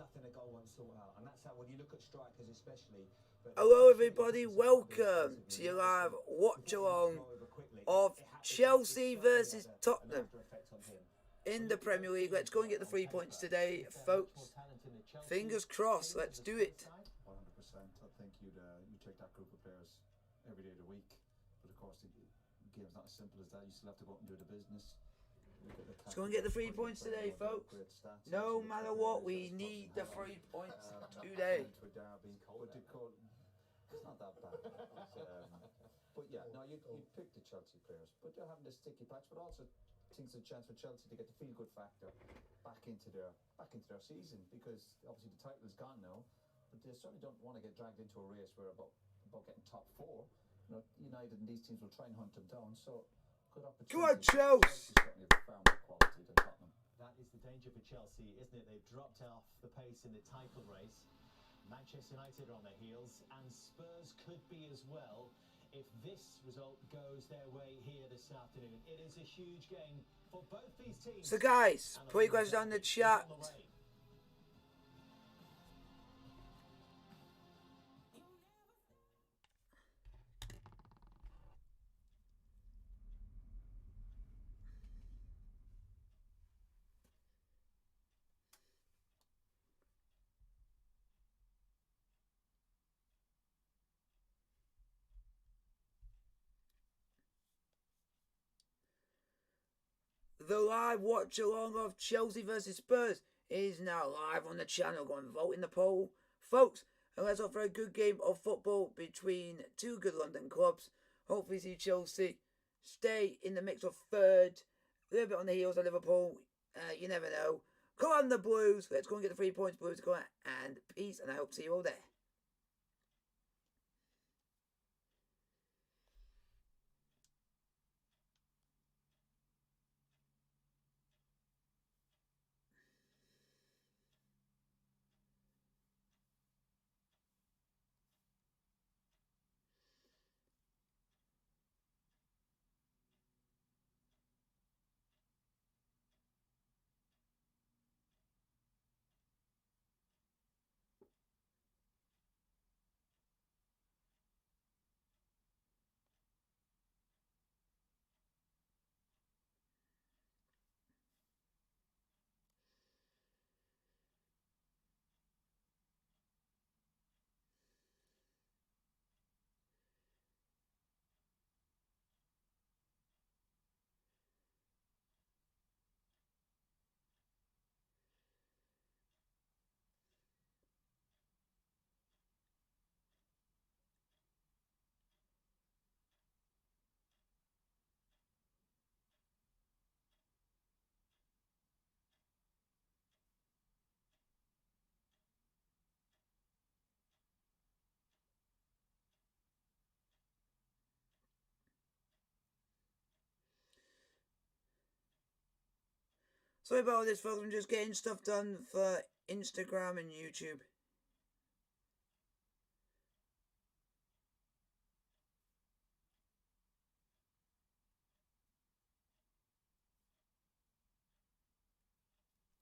nothing a goal won't sort out, and that's how when you look at strikers especially. Hello everybody, welcome to your live watch along of Chelsea versus Tottenham in the Premier League. Let's go and get the 3 points today, folks. Fingers crossed, let's do it. 100%. I think you take that group of players every day of the week, but of course the game's not as simple as that. You still have to go out and do the business. Let's go and get the 3 points today, folks. No matter what, we need the 3 points today. It's not that bad. But yeah, no, you pick the Chelsea players, but they're having this sticky patch, but also thinks it's a chance for Chelsea to get the feel-good factor back into their season, because obviously the title's gone now, but they certainly don't want to get dragged into a race where about getting top four. You know, United and these teams will try and hunt them down, so good opportunity. Go on, Chelsea! Certainly have far more quality than Tottenham. That is the danger for Chelsea, isn't it? They've dropped off the pace in the title race. Manchester United are on their heels, and Spurs could be as well if this result goes their way here this afternoon. It is a huge game for both these teams. So guys, put your guys down in the chat. The live watch along of Chelsea versus Spurs is now live on the channel. Go and vote in the poll, folks. And let's hope for a good game of football between two good London clubs. Hopefully see Chelsea stay in the mix of third. A little bit on the heels of Liverpool. You never know. Come on the Blues. Let's go and get the 3 points, Blues. Go on, and peace. And I hope to see you all there. Sorry about all this, folks. I'm just getting stuff done for Instagram and YouTube.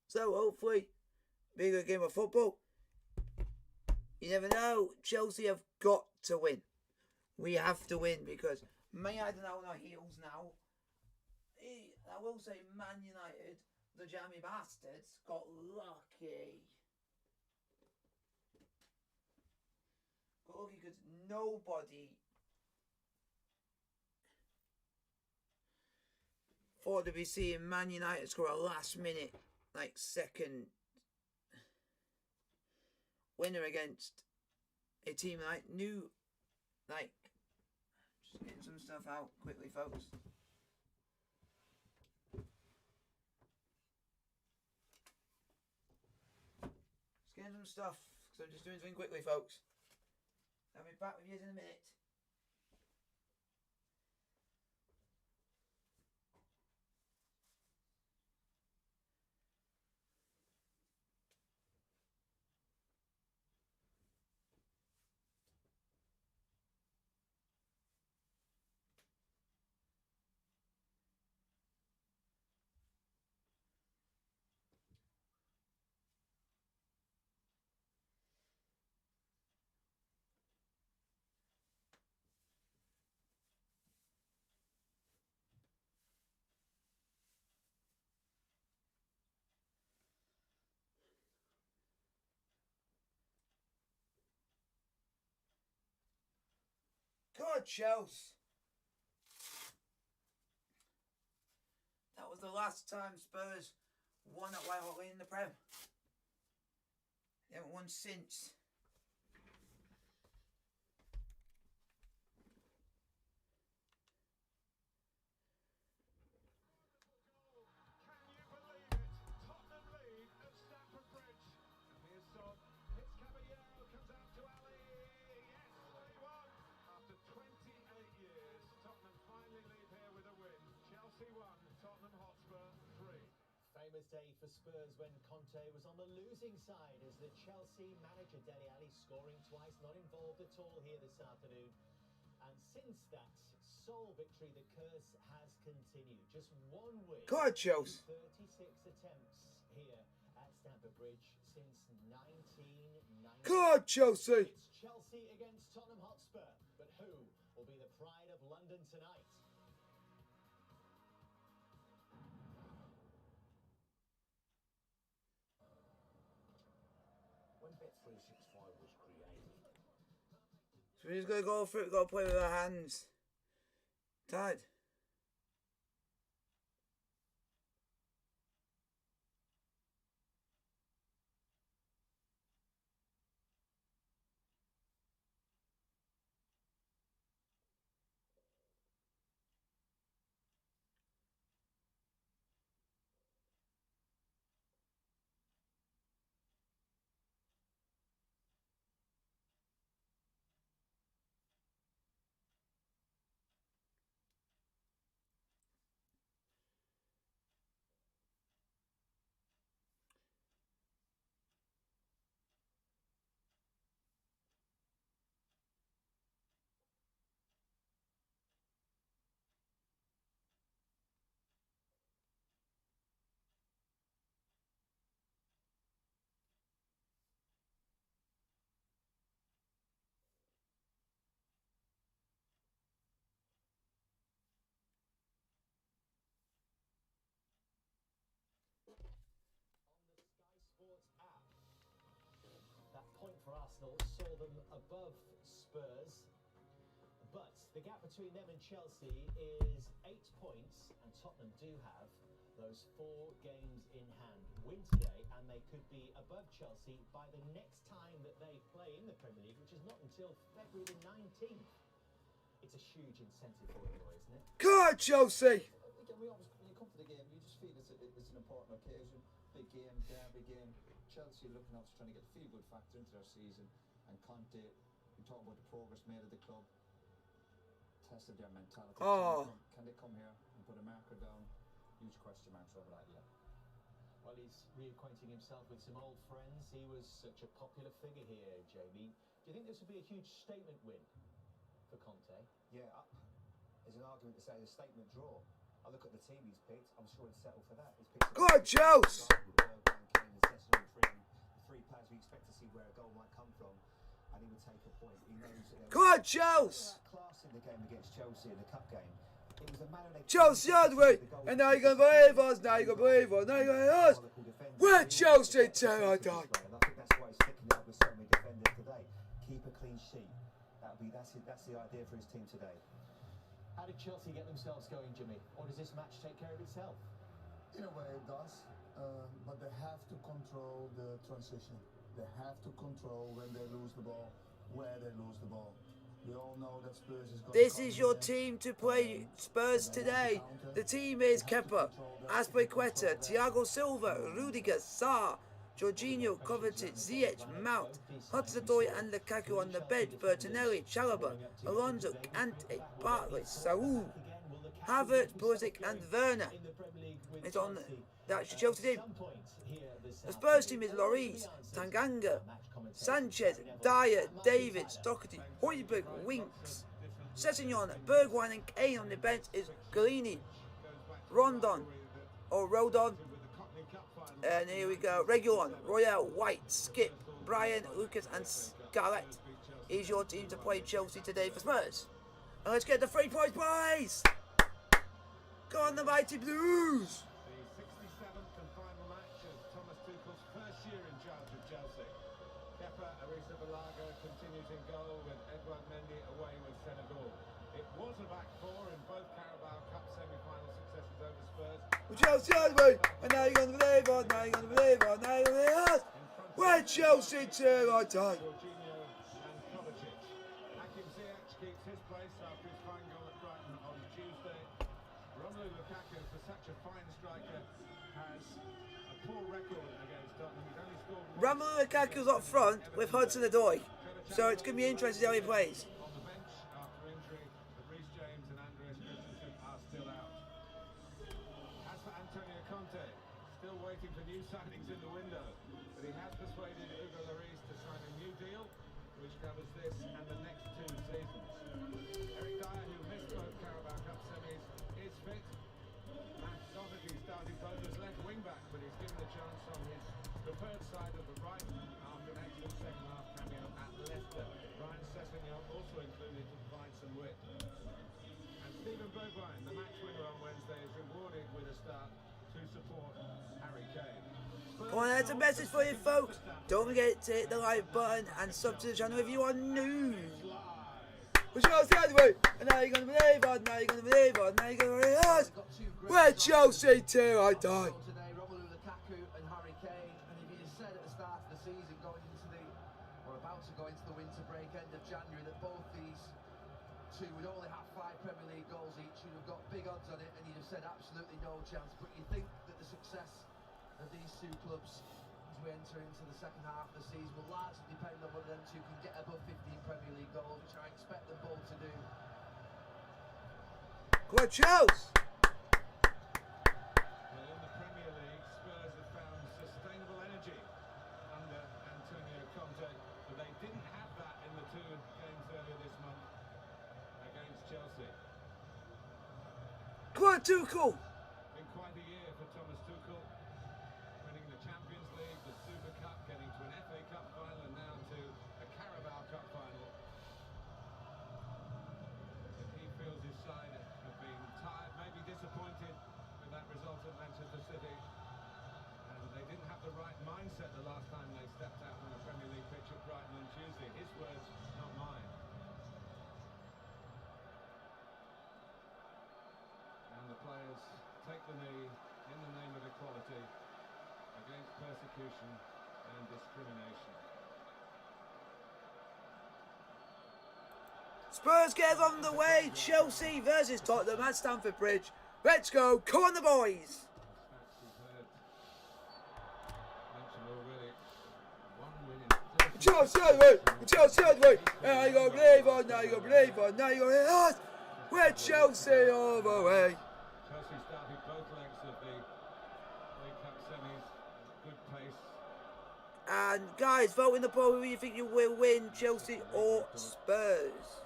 So hopefully, be a good game of football. You never know. Chelsea have got to win. We have to win because Man United are on our heels now. I will say Man United, the jammy bastards, got lucky. Got lucky because nobody thought to be seeing Man United score a last minute, like, second winner against a team like new, like, just getting some stuff out quickly, folks. Just getting some stuff, so I'm just doing something quickly, folks. I'll be back with you in a minute. God, Chelsea. That was the last time Spurs won at White Hart Lane in the Prem. They haven't won since. Can you believe it? Tottenham lead at Stamford Bridge. And here's Son. Hits Caballero, comes out to Ali. Yes, 3-1. After 28 years, Tottenham finally leave here with a win. Chelsea 1, Tottenham Hotspur 3. Famous day for Spurs when Conte was on the losing side as the Chelsea manager Dele Alli scoring twice, not involved at all here this afternoon. And since that sole victory, the curse has continued. Just one win. God, Chelsea. 36 attempts here at Stamford Bridge since 1990. God, Chelsea. It's Chelsea against Tottenham Hotspur, but who will be the pride of London tonight? When Bet365 was created, So we're just going to go for it. Got to play with our hands. Tied. Sports app. That point for Arsenal saw them above Spurs, but the gap between them and Chelsea is 8 points, and Tottenham do have those 4 games in hand. Win today and they could be above Chelsea by the next time that they play in the Premier League, which is not until February the 19th. It's a huge incentive for them, isn't it? God, Chelsea. Again, when you come to the game, you just feel it's an important occasion. Big game, derby game. Chelsea looking out to trying to get the feel-good factor into their season. And Conte, we talk about the progress made of the club. Tested their mentality. Oh. Can they come here and put a marker down? Huge question marks over that, yeah. Well, he's reacquainting himself with some old friends. He was such a popular figure here, Jamie. Do you think this would be a huge statement win for Conte? yeah, there's an argument to say it's a statement draw. I look at the team he's picked, I'm sure he'd settle for that. He's picked God, Chelsea. The 3 players we expect to see where a goal might come from, and he would take a point. He knows that God, Chelsea. class in the game against Chelsea in the cup game. It was a matter they Chelsea hard way. And now you're going to believe us. Now you're going to believe us. Now you're going to believe us. We're Chelsea terror dog. And I think that's why he's sticking out with so many defenders today. Keep a clean sheet. That's the idea for his team today. How did Chelsea get themselves going, Jimmy? Or does this match take care of itself? In a way it does, but they have to control the transition. They have to control when they lose the ball, where they lose the ball. We all know that Spurs is going This is your team to play Spurs today. The team is Kepa, Azpilicueta, Thiago Silva, Rudiger, Sarr, Jorginho, Kovacic, Ziyech, Mount, Hudson-Odoi and Lukaku on the bench, Bertinelli, Chalobah, Alonso, Kante, Bartley, Saul, Havertz, Pulisic and Werner. It's on that Chelsea team. The Spurs team is Lloris, Tanganga, Sanchez, Dyer, David, Doherty, Højbjerg, Winks, Sessegnon, Bergwijn and Kane. On the bench is Galini, Rondon, or Rodon, and here we go, Reguilon, Royale, White, Skip, Brian, Lucas and Scarlett is your team to play Chelsea today for Spurs. And let's get the 3 points, boys! Go on the mighty Blues! The 67th and final match of Thomas Tuchel's first year in charge of Chelsea. Kepa Lager continues in goal with Edouard Mendy away with Senegal. It was a back four in both Carabao Cup semi-final successes over Spurs. Chelsea all the way, and now you're going to believe it, now you're going to believe it, now you're going to believe it. We're Chelsea till I die. Jorginho and Kovacic. Hakim Ziyech keeps his place after his fine goal at Brighton on Tuesday. Romelu Lukaku, for such a fine striker, has a poor record against Tottenham. He's only scored once. Romelu Lukaku's up front with Hudson-Odoi, so it's going to be interesting how he plays. On the bench after injury, but Reece James and Andreas Christensen are still out. As for Antonio Conte, still waiting for new signings in the window, but he has persuaded Hugo Lloris to sign a new deal, which covers this and the next 2 seasons. Eric Dyer, who missed both Carabao Cup semis, is fit. Matt Doherty started both as left wing-back, but he's given a chance on his preferred side of the right after an excellent second-half cameo at Leicester. Ryan Sessegnon also included to provide some width. And Stephen Bergwijn, the match winner on Wednesday, is rewarded with a start to support Harry Kane. Come on, that's a message for you folks. Don't forget to hit the like button and sub to the channel if you are new. We're Chelsea all the way, and now you're going to believe it, now you're going to believe it, now you're going to believe it. We're Chelsea till I die. Today, Romelu Lukaku and Harry Kane, and if he had said at the start of the season, going into the, or about to go into the winter break, end of January, that both these two would only have 5 Premier League goals each, you'd have got big odds on it, and you'd have said absolutely no chance. But you think that the success of these 2 clubs as we enter into the second half of the season will largely depend on whether them 2 can get above 15 Premier League goals, which I expect them both to do. Come on, Chelsea. Well, in the Premier League, Spurs have found sustainable energy under Antonio Conte, but they didn't have that in the 2 games earlier this month against Chelsea. Come on, Tuchel. Been quite a year for Thomas Tuchel, winning the Champions League, the Super Cup, getting to an FA Cup final, and now to a Carabao Cup final. But he feels his side have been tired, maybe disappointed with that result at Manchester City. And they didn't have the right mindset the last time they stepped out on the Premier League pitch at Brighton on Tuesday. His words, not mine. And the players take the knee in the name of equality against persecution and discrimination. Spurs get on the way. Chelsea versus Tottenham at Stamford Bridge. Let's go. Come on, the boys. Stats we've heard mentioned already. 1 win in Chelsea all the way. Chelsea all the way. Now you go believe it, now you go believe it, now you go believe it. We're Chelsea all the way. Chelsea started both legs of the League Cup semis. Good pace. And guys, vote in the poll who you think you will win, Chelsea or Spurs.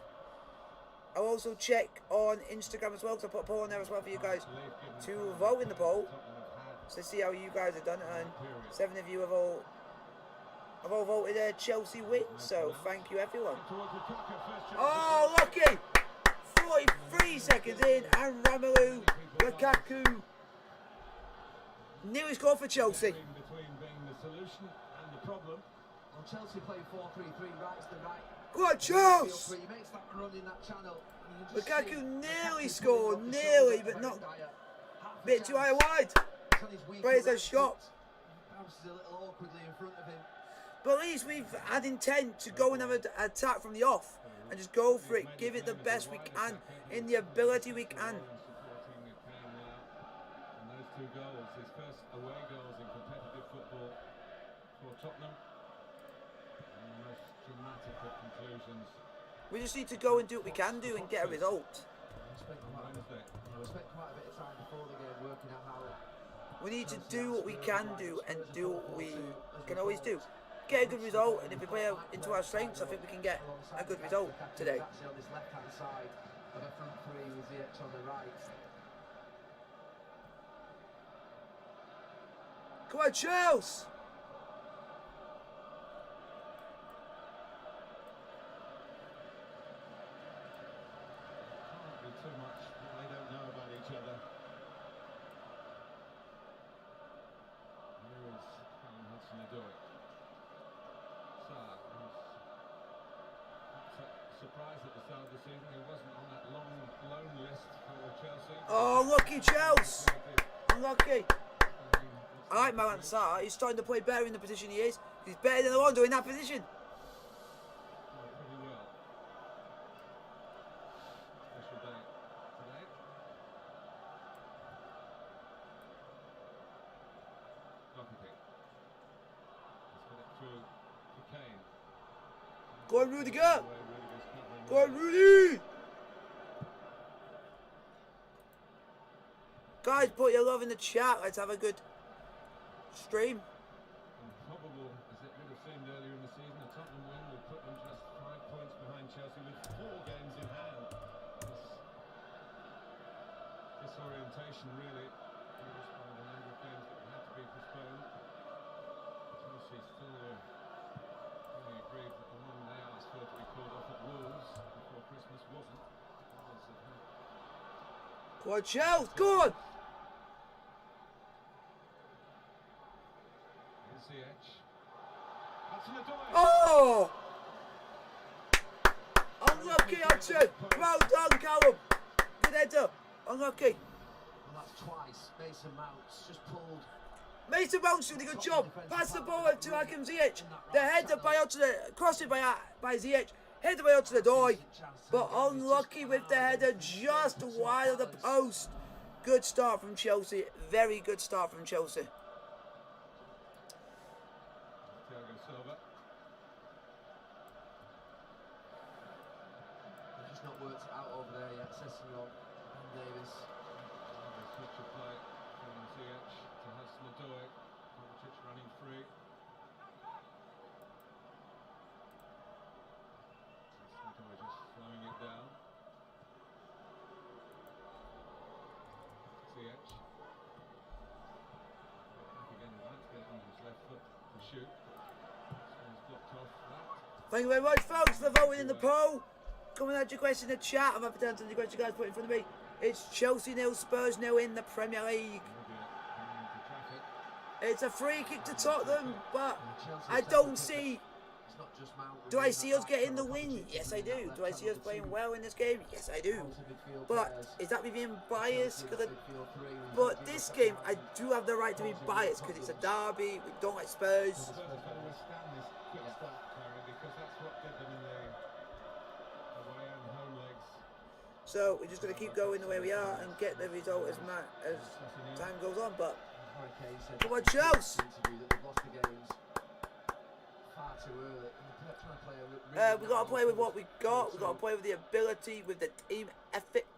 I'll also check on Instagram as well, because I put a poll on there as well for you guys to vote in the poll. So see how you guys have done it, and 7 of you have all voted Chelsea win, so thank you everyone. Oh, lucky! 43 seconds in, and Romelu Lukaku nearly scored for Chelsea. Between being the solution and the problem. Well, Chelsea play 4-3-3, right's the right. Go on, Chelsea! He makes that run in that channel. You can just Lukaku see nearly Lukaku scored, coming off the nearly, shoulder but of not. Dyer. Half a Bit too high chance. wide. It's on his weaker Praise right a shot. foot. Bounces a little awkwardly in front of him. But at least we've had intent to go and have an attack from the off and just go for it, give it the best we can in the ability we can. Supporting Kane now. And those 2 goals, his first away goals in competitive football for Tottenham. And the most dramatic of conclusions We just need to go and do what we can do and get a result. We spent on Wednesday. quite a bit of time before the game working out how We need to do what we can do and do what we can always do. Get a good result, and if we play into our strengths, I think we can get a good result today. Actually on this left-hand side of a front 3 with Ziyech on the right. Come on, Chelsea! Can't be too much that they don't know about each other. Here is Callum Hudson-Odoi. Sarr, who's surprised at the start of the season he wasn't on that long loan list for Chelsea. Oh, lucky Chelsea. Unlucky. I like Maran Sarr. He's starting to play better in the position he is. He's better than Alonso in that position. Pretty well. Special day today. Doherty. Let's get it through to Kane. Go on, Rudiger. Rudiger's covering Go on, Rudy. Guys, put your love in the chat. Let's have a good stream. Improbable as it would have seemed earlier in the season, a Tottenham win will put them just 5 points behind Chelsea with 4 games in hand. This disorientation really caused by the number of games that had to be postponed. Chelsea still only agreed that the one they asked for to be called off at Wolves before Christmas wasn't. Go on, Chelsea. Go on. Oh! Unlucky, Hudson. Well done, Callum. Good header. Unlucky. And that's twice. Mason Mounts just pulled. Mason Mounts doing a good job. Pass the ball out to Hakim Ziyech. The header by out to the crossing by Ziyech. Header by out to the door. But unlucky with the header just wide of the post. Good start from Chelsea. Very good start from Chelsea. Not worked out over there yet. Sessegnon and Davis. Switch of play from Ziyech to Hudson-Odoi. Kovacic running free. Hudson-Odoi just slowing it down. Ziyech. Back again, White's getting on his left foot to shoot. This one's blocked off that. Thank you very much, folks, for voting in the poll. Coming at your question in the chat. I'm happy to answer the question you guys put in front of me. It's Chelsea 0, Spurs 0 in the Premier League. It's a free kick to Tottenham, but I don't see. Do I see us getting the win? Yes, I do. Do I see us playing well in this game? Yes, I do. But is that me being biased? But this game, I do have the right to be biased because it's a derby. We don't like Spurs. So we're just going to keep going the way we are and get the result as time goes on. But come on, Chelsea! We've got to play with what we got. We've got to play with the ability, with the team ethic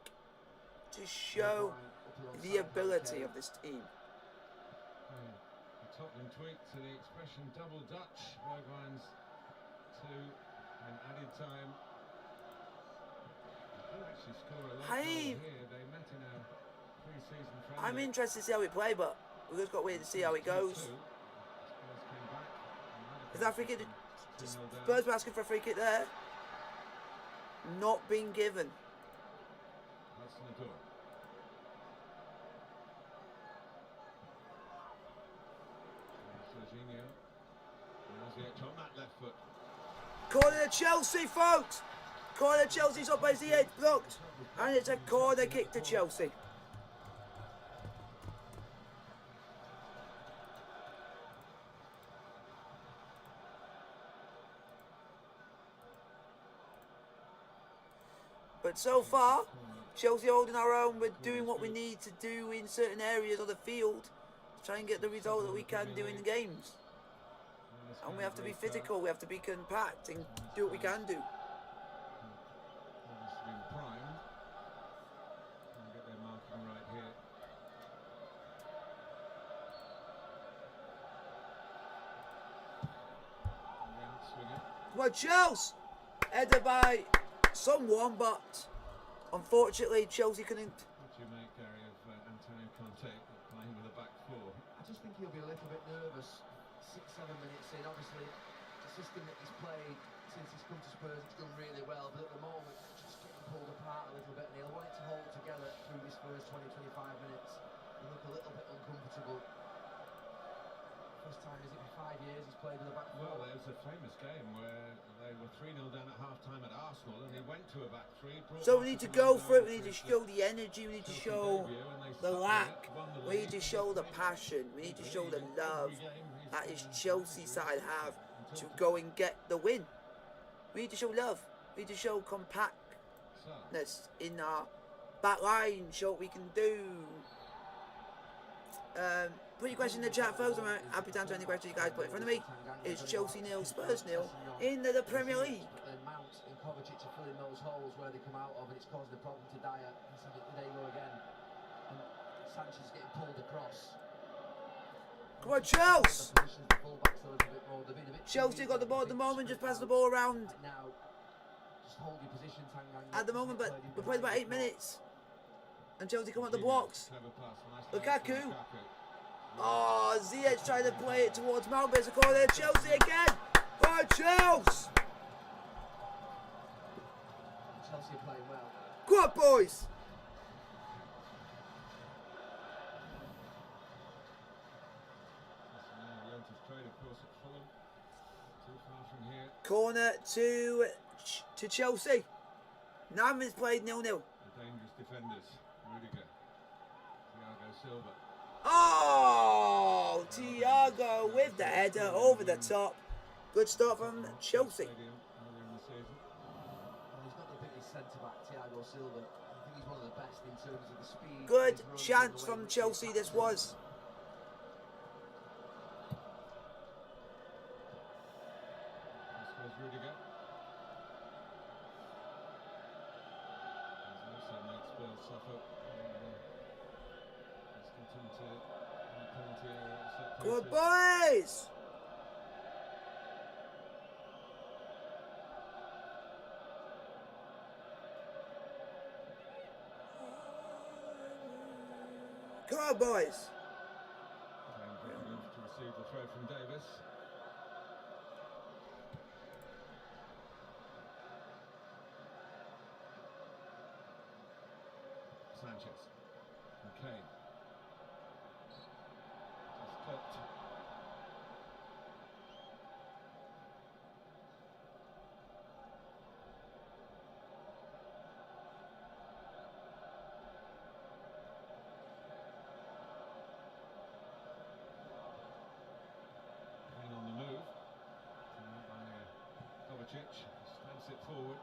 to show the ability of this team. A Tottenham tweet to the expression double Dutch. Bergwijn's 2 in added time. I'm interested to see how we play, but we've just got to wait to see how it goes. Is that free kick? Spurs were asking for a free kick there. Not being given. Corner to Chelsea, folks. Corner Chelsea's up by Ziyech, blocked, and it's a corner kick to Chelsea. But so far, Chelsea holding our own. We're doing what we need to do in certain areas of the field to try and get the result that we can do in the games. And we have to be physical, we have to be compact and do what we can do. Well, Chelsea headed by someone, but unfortunately Chelsea couldn't. What do you make, Gary, of Antonio Conte playing with a back 4? I just think he'll be a little bit nervous 6-7 minutes in. Obviously, the system that he's played since he's come to Spurs, it's done really well, but at the moment it's just getting pulled apart a little bit, and he'll want it to hold together through this first 20-25 minutes and look a little bit uncomfortable. First time, is it 5 5 years he's played with a back four. Well, there's a famous game where they were 3-0 down at half-time at Arsenal, and he went to a back three. So we need to go for it. We need to show the energy. We need to show the lack. We need to show the passion. We need to show the love that his Chelsea side have to go and get the win. We need to show love. We need to show compactness in our back line. Show what we can do. Put your question in the chat, folks. I'm happy to answer any questions you guys put in front of me. It's Chelsea 0, Spurs 0 in the Premier League. Mount and Kovacic are filling those holes where they come out of, and it's causing a problem to Dyer. There you go again. And Sanchez is getting pulled across. Come on, Chelsea! Chelsea got the ball at the moment, just pass the ball around. Now, just hold your position, Tanganga. At the moment, but we're playing about 8 minutes. And Chelsea come on the blocks. Lukaku. Oh, Ziyech trying to play it towards Mount. There's a corner there. Chelsea again. Oh, Chelsea. Chelsea are playing well. Go on, boys. Corner to Chelsea. 9 minutes played, 0-0. The dangerous defenders. Rudiger. Thiago Silva. Oh, Thiago with the header over the top. Good start from Chelsea. Well, he's not the biggest centre-back, Thiago Silva. I think he's one of the best in terms of the speed. Good chance from Chelsea this was. Rudiger. He's also made Spurs suffer. He's got into the penalty area. Good boys! Come on, boys! To receive the throw from Davis. Sanchez and Kane. Just clipped. Kane on the move. By Kovacic. Stamps it forward.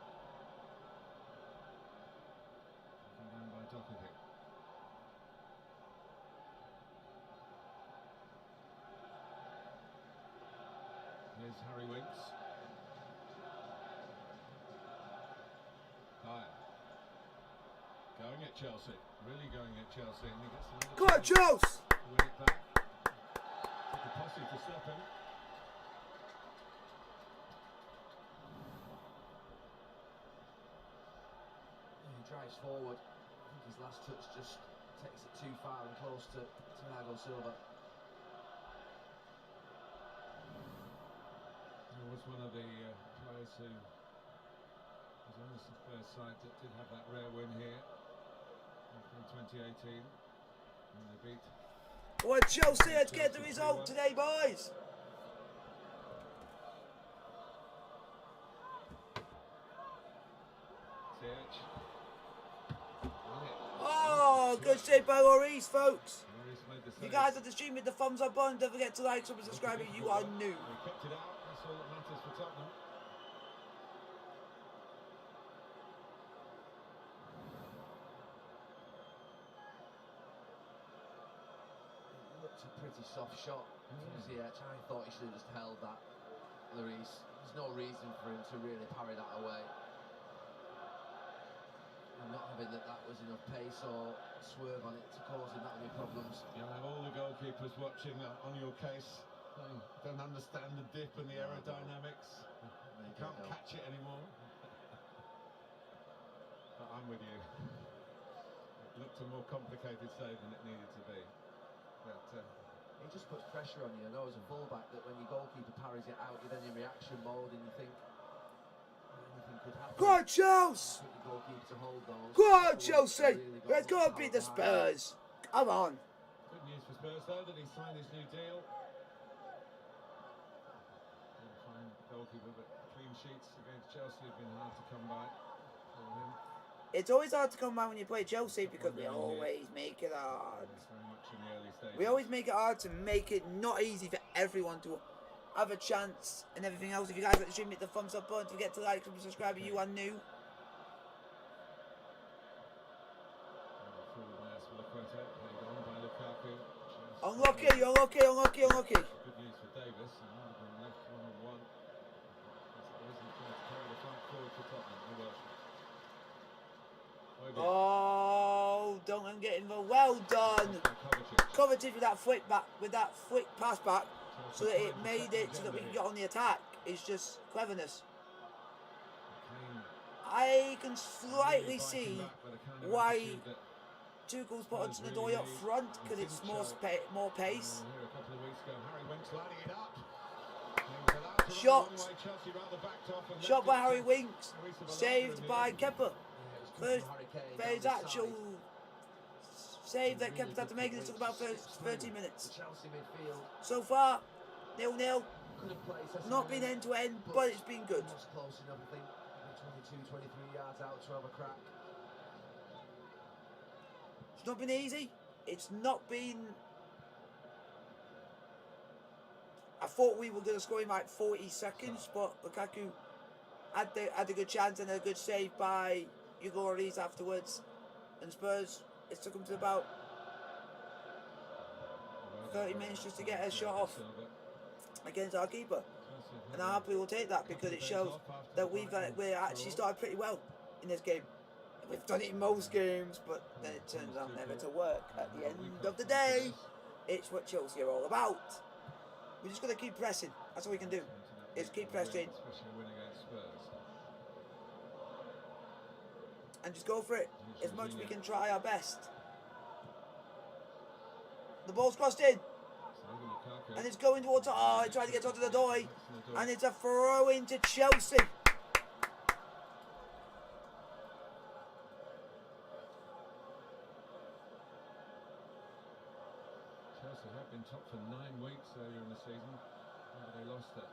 Down by Doherty. Here's Harry Winks. Dyer. Going at Chelsea. Really going at Chelsea. And he gets another. Go on, Chelsea! Win it back. Took a posse to stop him. He drives forward. I think his last touch just takes it too far and close to Thiago Silva. He was one of the players who was on the Spurs side that did have that rare win here in 2018 when they beat. Well, Chelsea, let's get the result today, boys! Ziyech. Oh, good save by Lloris, folks! Lloris made the If you save. guys at the stream, hit the thumbs up button. Don't forget to like, subscribe if you are new. They kept it out. That's all that matters for Tottenham. It looked a pretty soft shot from Ziyech. I thought he should have just held that, Lloris. There's no reason for him to really parry that away. And not having that was enough pace or swerve on it to cause him that many problems. You'll have all the goalkeepers watching on your case. They don't understand the dip and the aerodynamics. You can't catch it anymore. But I'm with you. It looked a more complicated save than it needed to be. But He just puts pressure on you. I know as a fullback that when your goalkeeper parries it out, you're then in reaction mode and you think anything could happen. Go on, Chelsea! Your goalkeeper to hold those. Go on, Chelsea! Let's go and beat the Spurs! Come on! good news for Spurs though that he signed his new deal. goalkeeper, but clean sheets against Chelsea have been hard to come by for him. It's always hard to come by when you play Chelsea because we always make it hard. It's very much in the early stages. We always make it hard to make it not easy for everyone to have a chance and everything else. If you guys like the stream, hit the thumbs up button. Don't forget to like and subscribe if you are new. Unlucky, unlucky, unlucky, unlucky. Good news for Davis, and might have been left 1-on-1. As it is, he's trying to carry the front forward for Tottenham, the Welshman. Oh, don't get involved. Well done, Kovacic with that flick back, with that flick pass back, so that it made it so that we can get on the attack. It's just cleverness. I can slightly see why Tuchel's put Hudson Odoi up front because it's more pace. Shot by Harry Winks, saved by Kepa. First actual save that Kepa had to make, and it took about 30 minutes. So far, 0-0. Not been end to end, but it's been good. Close enough, I think. 22, 23 yards out to have a crack. It's not been easy. It's not been. I thought we were going to score in like 40 seconds, but Lukaku had a good chance and a good save by Hugo Lloris afterwards. And Spurs, it took them to about 30 minutes just to get a shot off against our keeper. And I happily will take that because it shows that we actually started pretty well in this game. We've done it in most games, but then it turns out never to work. At the end of the day, it's what Chelsea are all about. We're just going to keep pressing. That's all we can do, is keep pressing. And just go for it as much as we can, try our best. The ball's crossed in. And it's going towards, he tried to get onto the door. And it's a throw into Chelsea. Chelsea have been top for 9 weeks earlier in the season. They lost at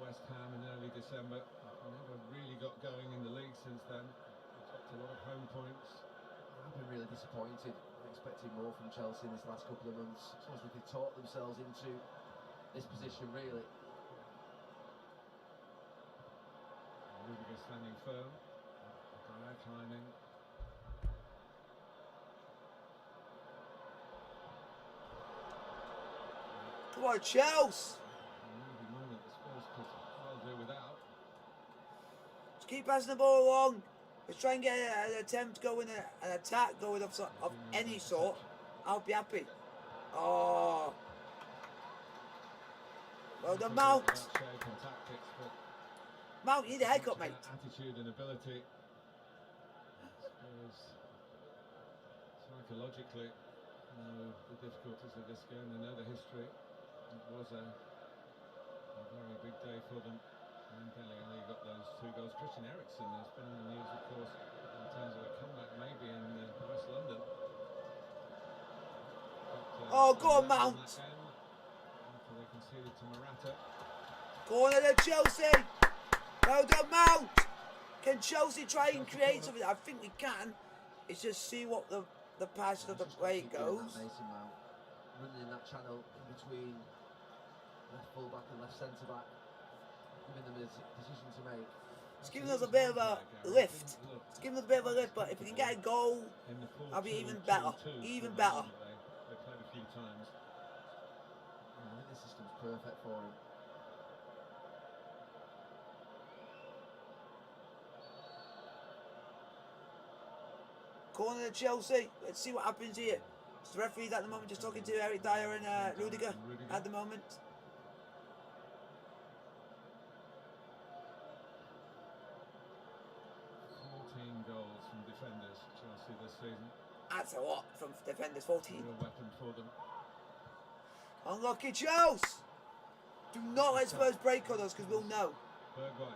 West Ham in early December. Never really got going in the league since then. Dropped a lot of home points. I've been really disappointed. Expecting more from Chelsea in this last couple of months. It's almost like they've taught themselves into this position, really. Rudiger standing firm. Dyer climbing. Come on, Chelsea! Maybe more that the Spurs could well do without. Just keep passing the ball along. Let's try and get an attempt going, an attack going of any sort. I'll be happy. Oh. Well done, Mount. Mount, you need a haircut, mate. Attitude and ability. Psychologically, know the difficulties of this game. They know the history. It was a very big day for them. And Bellingham got those 2 goals. Christian Eriksen has been in the news, of course, in terms of a comeback maybe in West London. But, go on, Mount. After they conceded to Morata. Corner to Chelsea. Well done, Mount. Can Chelsea try and create something? I think we can. It's just see what the passion of the play goes. Mason Mount running in that channel in between left full back and left centre back. Giving them a decision to make. It's giving us a bit of a lift. It's giving us a bit of a lift, but if we can get a goal, I'll be even better. Even better. They played a few times. I think this system's perfect for him. Corner to Chelsea. Let's see what happens here. So the referee's at the moment just talking to Eric Dyer and Rudiger at the moment. 14 goals from defenders, Chelsea this season. That's a lot from defenders, 14. Real weapon for them. Unlucky Chelsea! Do not let Spurs break on us because we'll know. Bergwijn.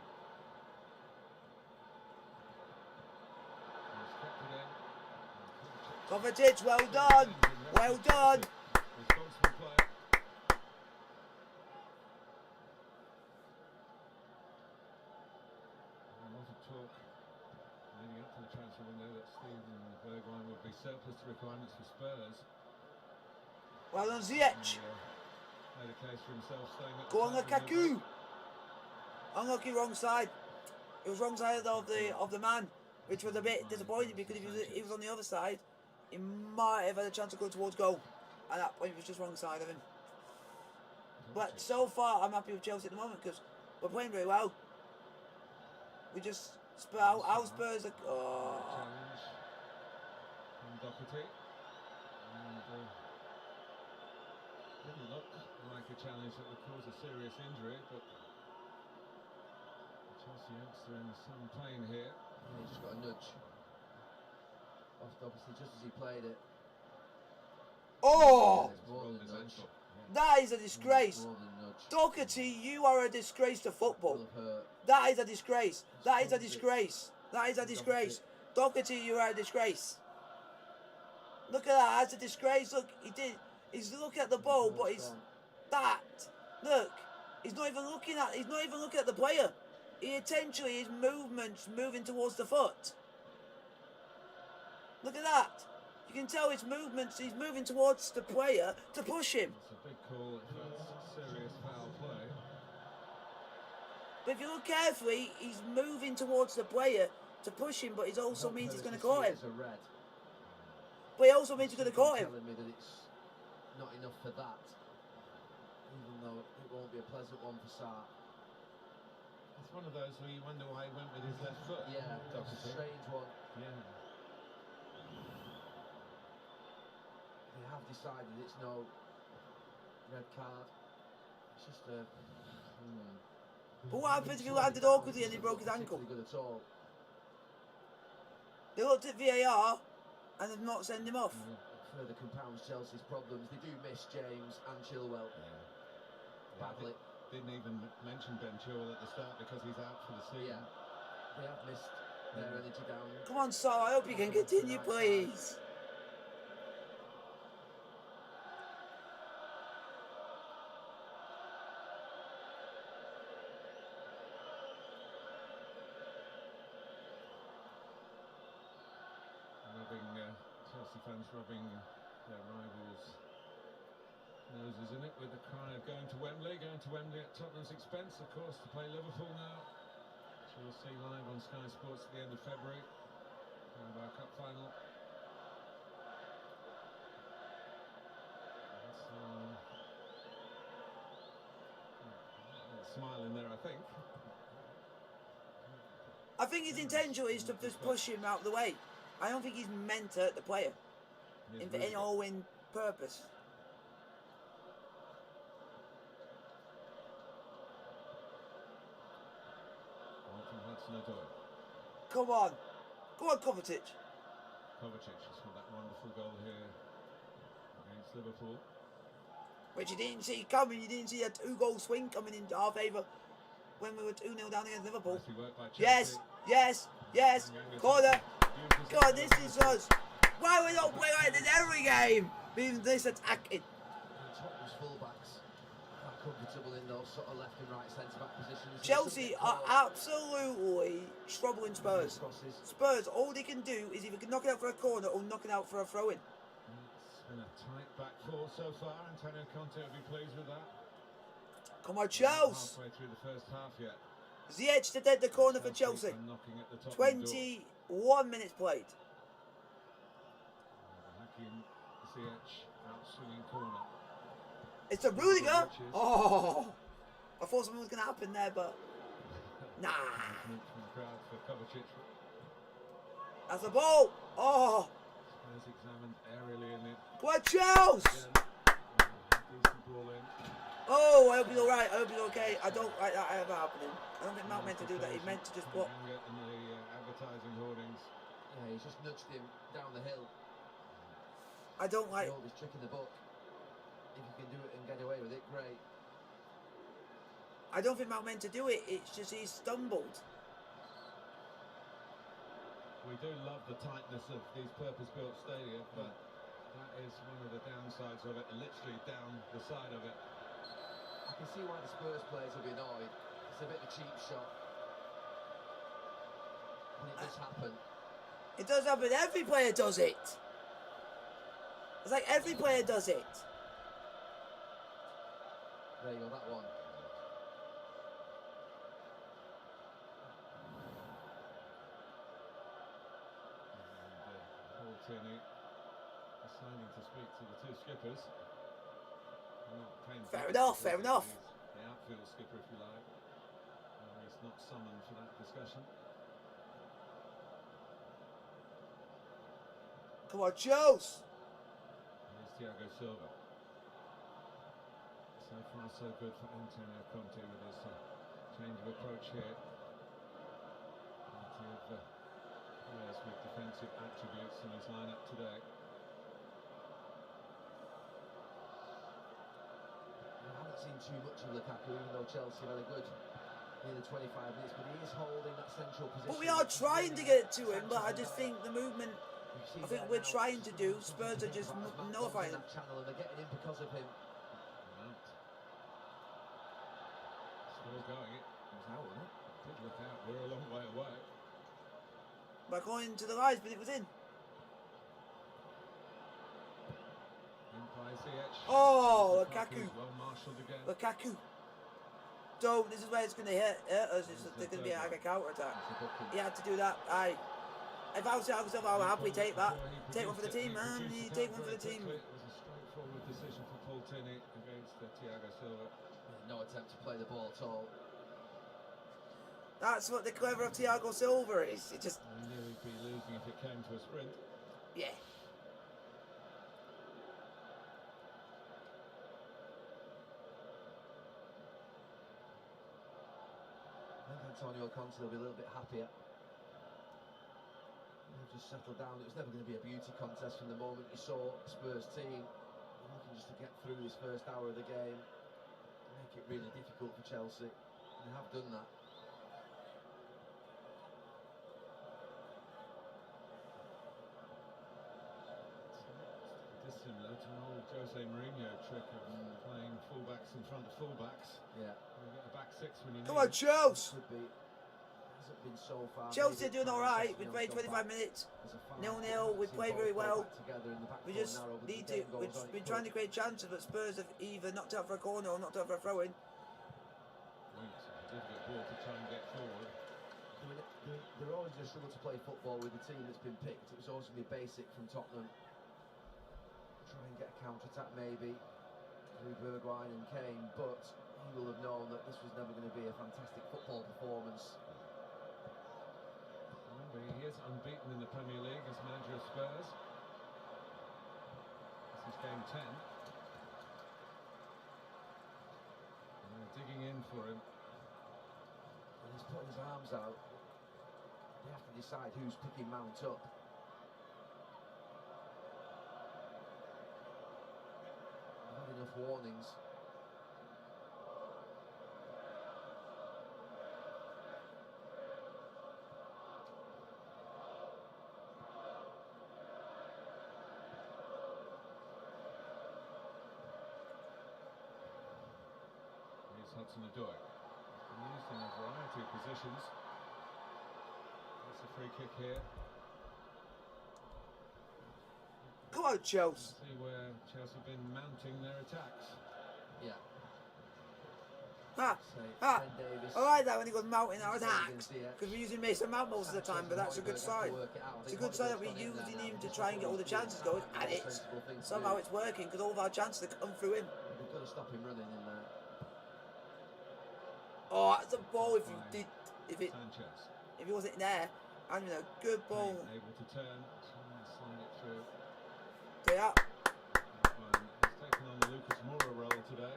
Kovacic, well done! Well done! Responsible player. transfer window that Steven Bergwijn would be surplus to requirements for Spurs. Well done, Ziyech. Made a case for himself staying at Go on, the club. Lukaku. Unlucky, wrong side. It was wrong side of the man, which was a bit disappointing because if he was on the other side, he might have had a chance to go towards goal. At that point, it was just wrong side of him. But so far, I'm happy with Chelsea at the moment because we're playing very well. We just our Spurs are. Oh. Challenge from Doherty. And didn't look like a challenge that would cause a serious injury, but the Chelsea youngster in some pain here. Yeah, he's just got a nudge. Obviously, just as he played it. Oh! It's more than a nudge. That is a disgrace. More than a nudge. Doherty, you are a disgrace to football. Will have hurt. That is a disgrace. That is a disgrace. That is a disgrace. Doherty, you are a disgrace. Look at that. That's a disgrace. Look, he's looking at the ball, but he's that. Look, he's not even looking at the player. He intentionally, his movement's moving towards the foot. Look at that. You can tell his movements. He's moving towards the player to push him. It's a big call if that's serious foul play. But if you look carefully, he's moving towards the player to push him, but it also means he's going to caught him. But it also means he's going to caught him. Telling me that it's not enough for that, even though it won't be a pleasant one for Sarr. It's one of those where you wonder why he went with his left foot. Yeah, it's a strange one. Yeah. They have decided it's no red card. It's just a. But what happens if he landed awkwardly and he broke his ankle? Good at all. They looked at VAR and they've not sent him off. Further compounds Chelsea's problems. They do miss James and Chilwell badly. Didn't even mention Ben Chilwell at the start because he's out for the season. Yeah, they have missed their energy down. Come on, Saul, I hope you can continue, please. Chelsea fans rubbing their rivals' noses in it with the cry of going to Wembley at Tottenham's expense, of course, to play Liverpool now, which we'll see live on Sky Sports at the end of February, Carabao Cup final. That's, smile in there, I think. I think his intention is to just push him out of the way. I don't think he's meant to hurt the player in all-in purpose. Come on. Go on, Kovacic. Kovacic has got that wonderful goal here against Liverpool. Which you didn't see coming. You didn't see a 2-goal swing coming in our favour when we were 2-0 down against Liverpool. Yes, yes, yes. Corner. God, this is us. Why we don't play like this every game? Being this attacking. Tottenham's fullbacks are comfortable in those sort of left and right centre-back positions. Chelsea are absolutely troubling Spurs. Spurs, all they can do is either knock it out for a corner or knock it out for a throw-in. It's been a tight back four so far. Antonio Conte will be pleased with that. Come on, Chelsea. Halfway through the first half yet. Ziyech to dead the corner for Chelsea. 21 minutes played. Ziyech out swinging corner. It's a Rudiger. Oh, I thought something was going to happen there, but nah. That's the ball. Oh. Spurs examined aerially in it. What Chelsea? Decent ball in. Oh, I hope he's all right. I hope he's okay. I don't like that ever happening. I don't think Mount meant to do that. He meant to just block. In the advertising hoardings. Yeah, he's just nudged him down the hill. I don't like. He's trick in the book. If you can do it and get away with it, great. I don't think Mount meant to do it. It's just he stumbled. We do love the tightness of these purpose-built stadia, but that is one of the downsides of it. Literally down the side of it. I can see why the Spurs players will be annoyed. It's a bit of a cheap shot. When it does happen. It does happen. Every player does it. It's like every player does it. There you go, that one. Paul Tierney deciding to speak to the two skippers. Fair enough, fair enough. The outfield skipper, if you like. He's not summoned for that discussion. Come on, Joes. Here's Thiago Silva. So far, so good for Antonio Conte with his change of approach here. Plenty of players with defensive attributes in his lineup today. I haven't seen too much of Lukaku, even though Chelsea had a good nearly 25 minutes, but he is holding that central position. But we are trying to get to him, but I just think the movement, I think we're trying to do, Spurs are just nullifying him. Channel and they're getting in because of him. Still going. It was out, wasn't it? Did look out. We're a long way away. Back on to the lies, but it was in. Oh, Lukaku. Well marshalled again. Lukaku. Don't. This is where it's going to hit us. There's going to be like a counter attack. He had to do that. Aye. If I was Thiago Silva, I would happily take that. Take one for the team, man. You take one for the team. It was a straightforward decision for Paul Tierney against Thiago Silva. No attempt to play the ball at all. That's what the clever of Thiago Silva is. It just. I knew he'd be losing if it came to a sprint. Yeah. I think Antonio Conte will be a little bit happier. They've just settled down. It was never going to be a beauty contest from the moment you saw Spurs team looking just to get through this first hour of the game, make it really difficult for Chelsea. And they have done that. It's dissimilar to an old Jose Mourinho trick of playing fullbacks in front of fullbacks. Yeah. You get a back six when you Come need on, Chelsea. Could be. Hasn't been so far. Chelsea are doing alright. We played 25 minutes. 0-0. We played very well. We just need to. We've been trying to create chances, but Spurs have either knocked out for a corner or knocked out for a throw in. Difficult ball to try and get forward. They're always going to struggle to play football with the team that's been picked. It was always going to be basic from Tottenham. Try and get a counter-attack maybe through Bergwijn and Kane, but he will have known that this was never going to be a fantastic football performance. Remember, he is unbeaten in the Premier League as manager of Spurs. This is game 10. And they're digging in for him. And he's putting his arms out. They have to decide who's picking Mount up. They've had enough warnings. Here's Hudson-Odoi. Used in a variety of positions. That's a free kick here. Come on, Chelsea. See where Chelsea have been mounting their attacks. Yeah. Ha! Ha! I like that when he goes mounting our attacks. Because we're using Mason Mount most of the time, but that's a good sign. It's a good sign that we're using him to try and get all the chances going, and somehow it's working because all of our chances have come through him. They've got to stop him running in there. Oh, that's a ball if he Sanchez. if he wasn't there. I don't know, good ball. Able to turn, try and slide it through. Yeah. That one has taken on the Lucas Moura role today.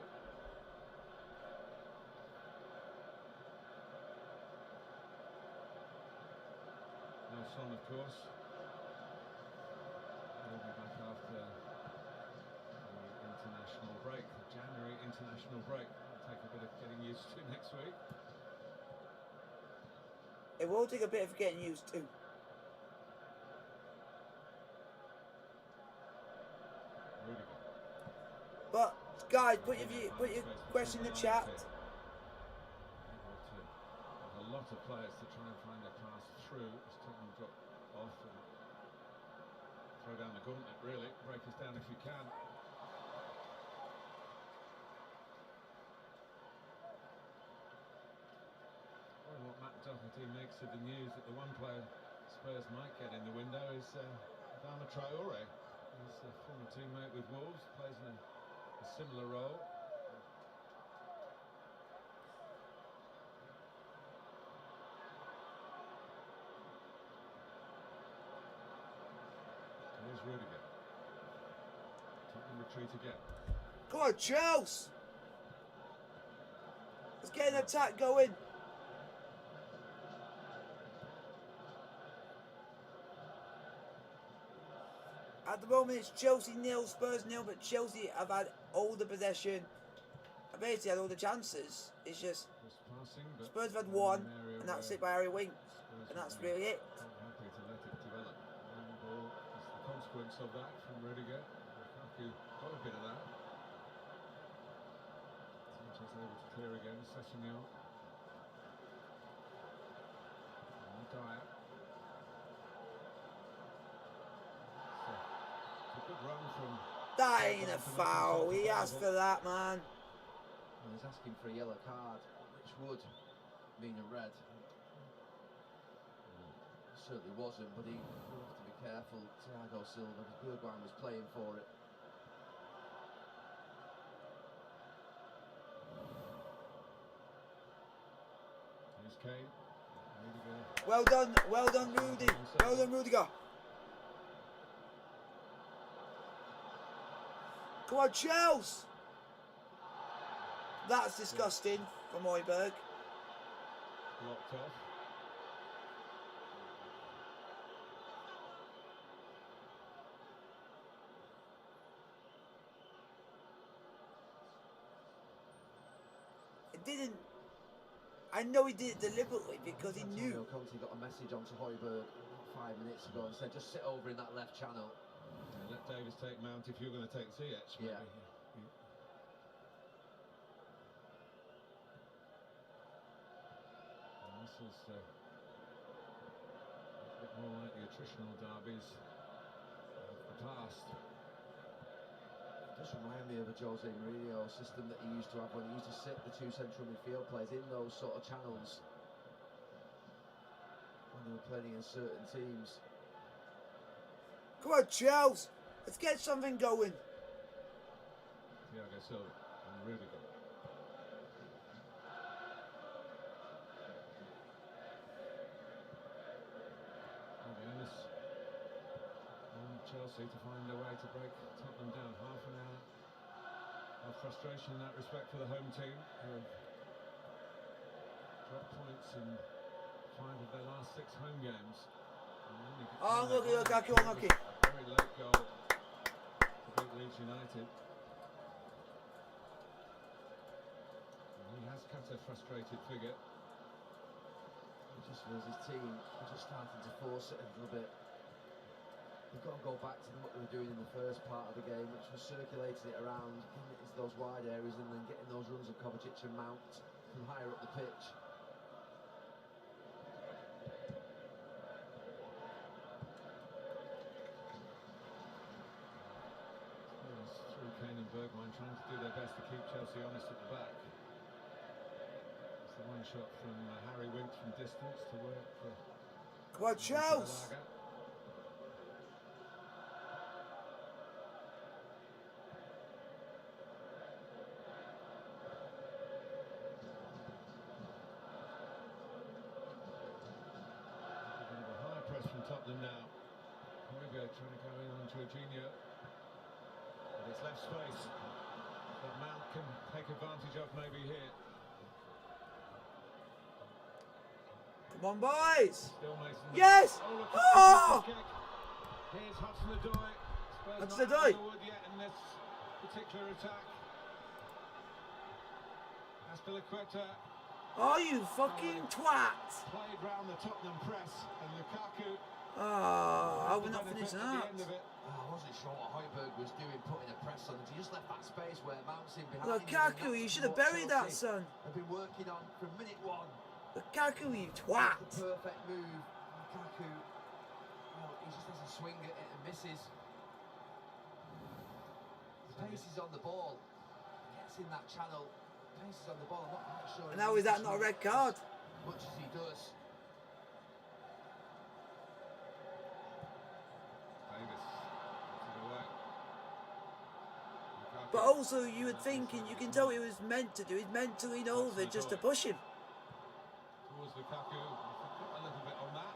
No Son, of course. He'll be back after the international break, the January international break. It'll take a bit of getting used to next week. It will take a bit of getting used to. Rudiger. But guys, put your question in the chat. A lot of players to try and find a pass through as Tottenham drop off and throw down the gauntlet, really. Break us down if you can. Well, what Matt Doherty makes of the news that the one player Spurs might get in the window is Adama Traore. He's a former teammate with Wolves, plays in a similar role. Here's Rudiger. Tottenham retreat again. Come on, Chelsea! Let's get an attack going. At the moment, it's Chelsea 0, Spurs 0, but Chelsea have had all the possession. I basically had all the chances. It's just Passing, Spurs have had one, and that's it by Harry Winks, and that's really it. Happy to let it develop. And the ball is the consequence of that from Rudiger. Lukaku got a bit of that. Sanchez able to clear again, Sessegnon. And Dyer. It's a good run from... That ain't a foul. He asked for that, man. And he's asking for a yellow card, which would mean a red. Certainly wasn't, but he will have to be careful. Thiago Silva, Bergwijn was playing for it. Here's Kane. Rudiger. Well done, Rudy. Well done, Rudiger. Come on, Chelsea. That's disgusting from Højbjerg. Locked off. It didn't. I know he did it deliberately because he knew. Antonio Conte got a message onto Højbjerg 5 minutes ago and said, just sit over in that left channel. And let Davis take Mount if you're going to take Ziyech. Yeah. And this is a bit more like the attritional derbies of the past. It does remind me of a Jose Mourinho system that he used to have when he used to sit the two central midfield players in those sort of channels when they were playing against certain teams. Come on, Chelsea. Let's get something going. Thiago Silva and Rudiger. Onus on Chelsea to find a way to break Tottenham down. Half an hour of frustration in that respect for the home team, who have dropped points in 5 of their last 6 home games. Oh, unlucky, Lukaku, unlucky. Very late goal to beat Leeds United. And he has cut a frustrated figure. It just feels his team are just starting to force it a little bit. They've got to go back to what they were doing in the first part of the game, which was circulating it around into those wide areas and then getting those runs of Kovacic and Mount from higher up the pitch. Through Kane and Bergwijn trying to do their best to keep Chelsea honest at the back. It's the one shot from Harry Winks from distance to work. Come on, Chelsea. High press from Tottenham now. Højbjerg trying to go in on Jorginho. But it's left space that Mount can take advantage of maybe here. Come on, boys. Still Mason. Yes! Oh! Here's Hudson-Odoi. Hudson-Odoi. Yet in this particular attack. Aspilicueta. Oh, you fucking twat. Played round the Tottenham press and Lukaku. Oh, I will not finish that. I wasn't sure what Højbjerg was doing, putting a press on it. He just left that space where Mount's in behind. Lukaku, you should have buried that, son. I've been working on from minute 1. Lukaku, you twat. The perfect move. Lukaku know, he just doesn't swing at it and misses. The pace is on the ball. He gets in that channel. The pace is on the ball. I'm not quite sure. And now is that not a red card? As much as he does. Davis. Puts it away. Lukaku. But also, you would think, and you can tell he was meant to do, he's meant to lean over just to push him. Towards Lukaku. Got a little bit on that.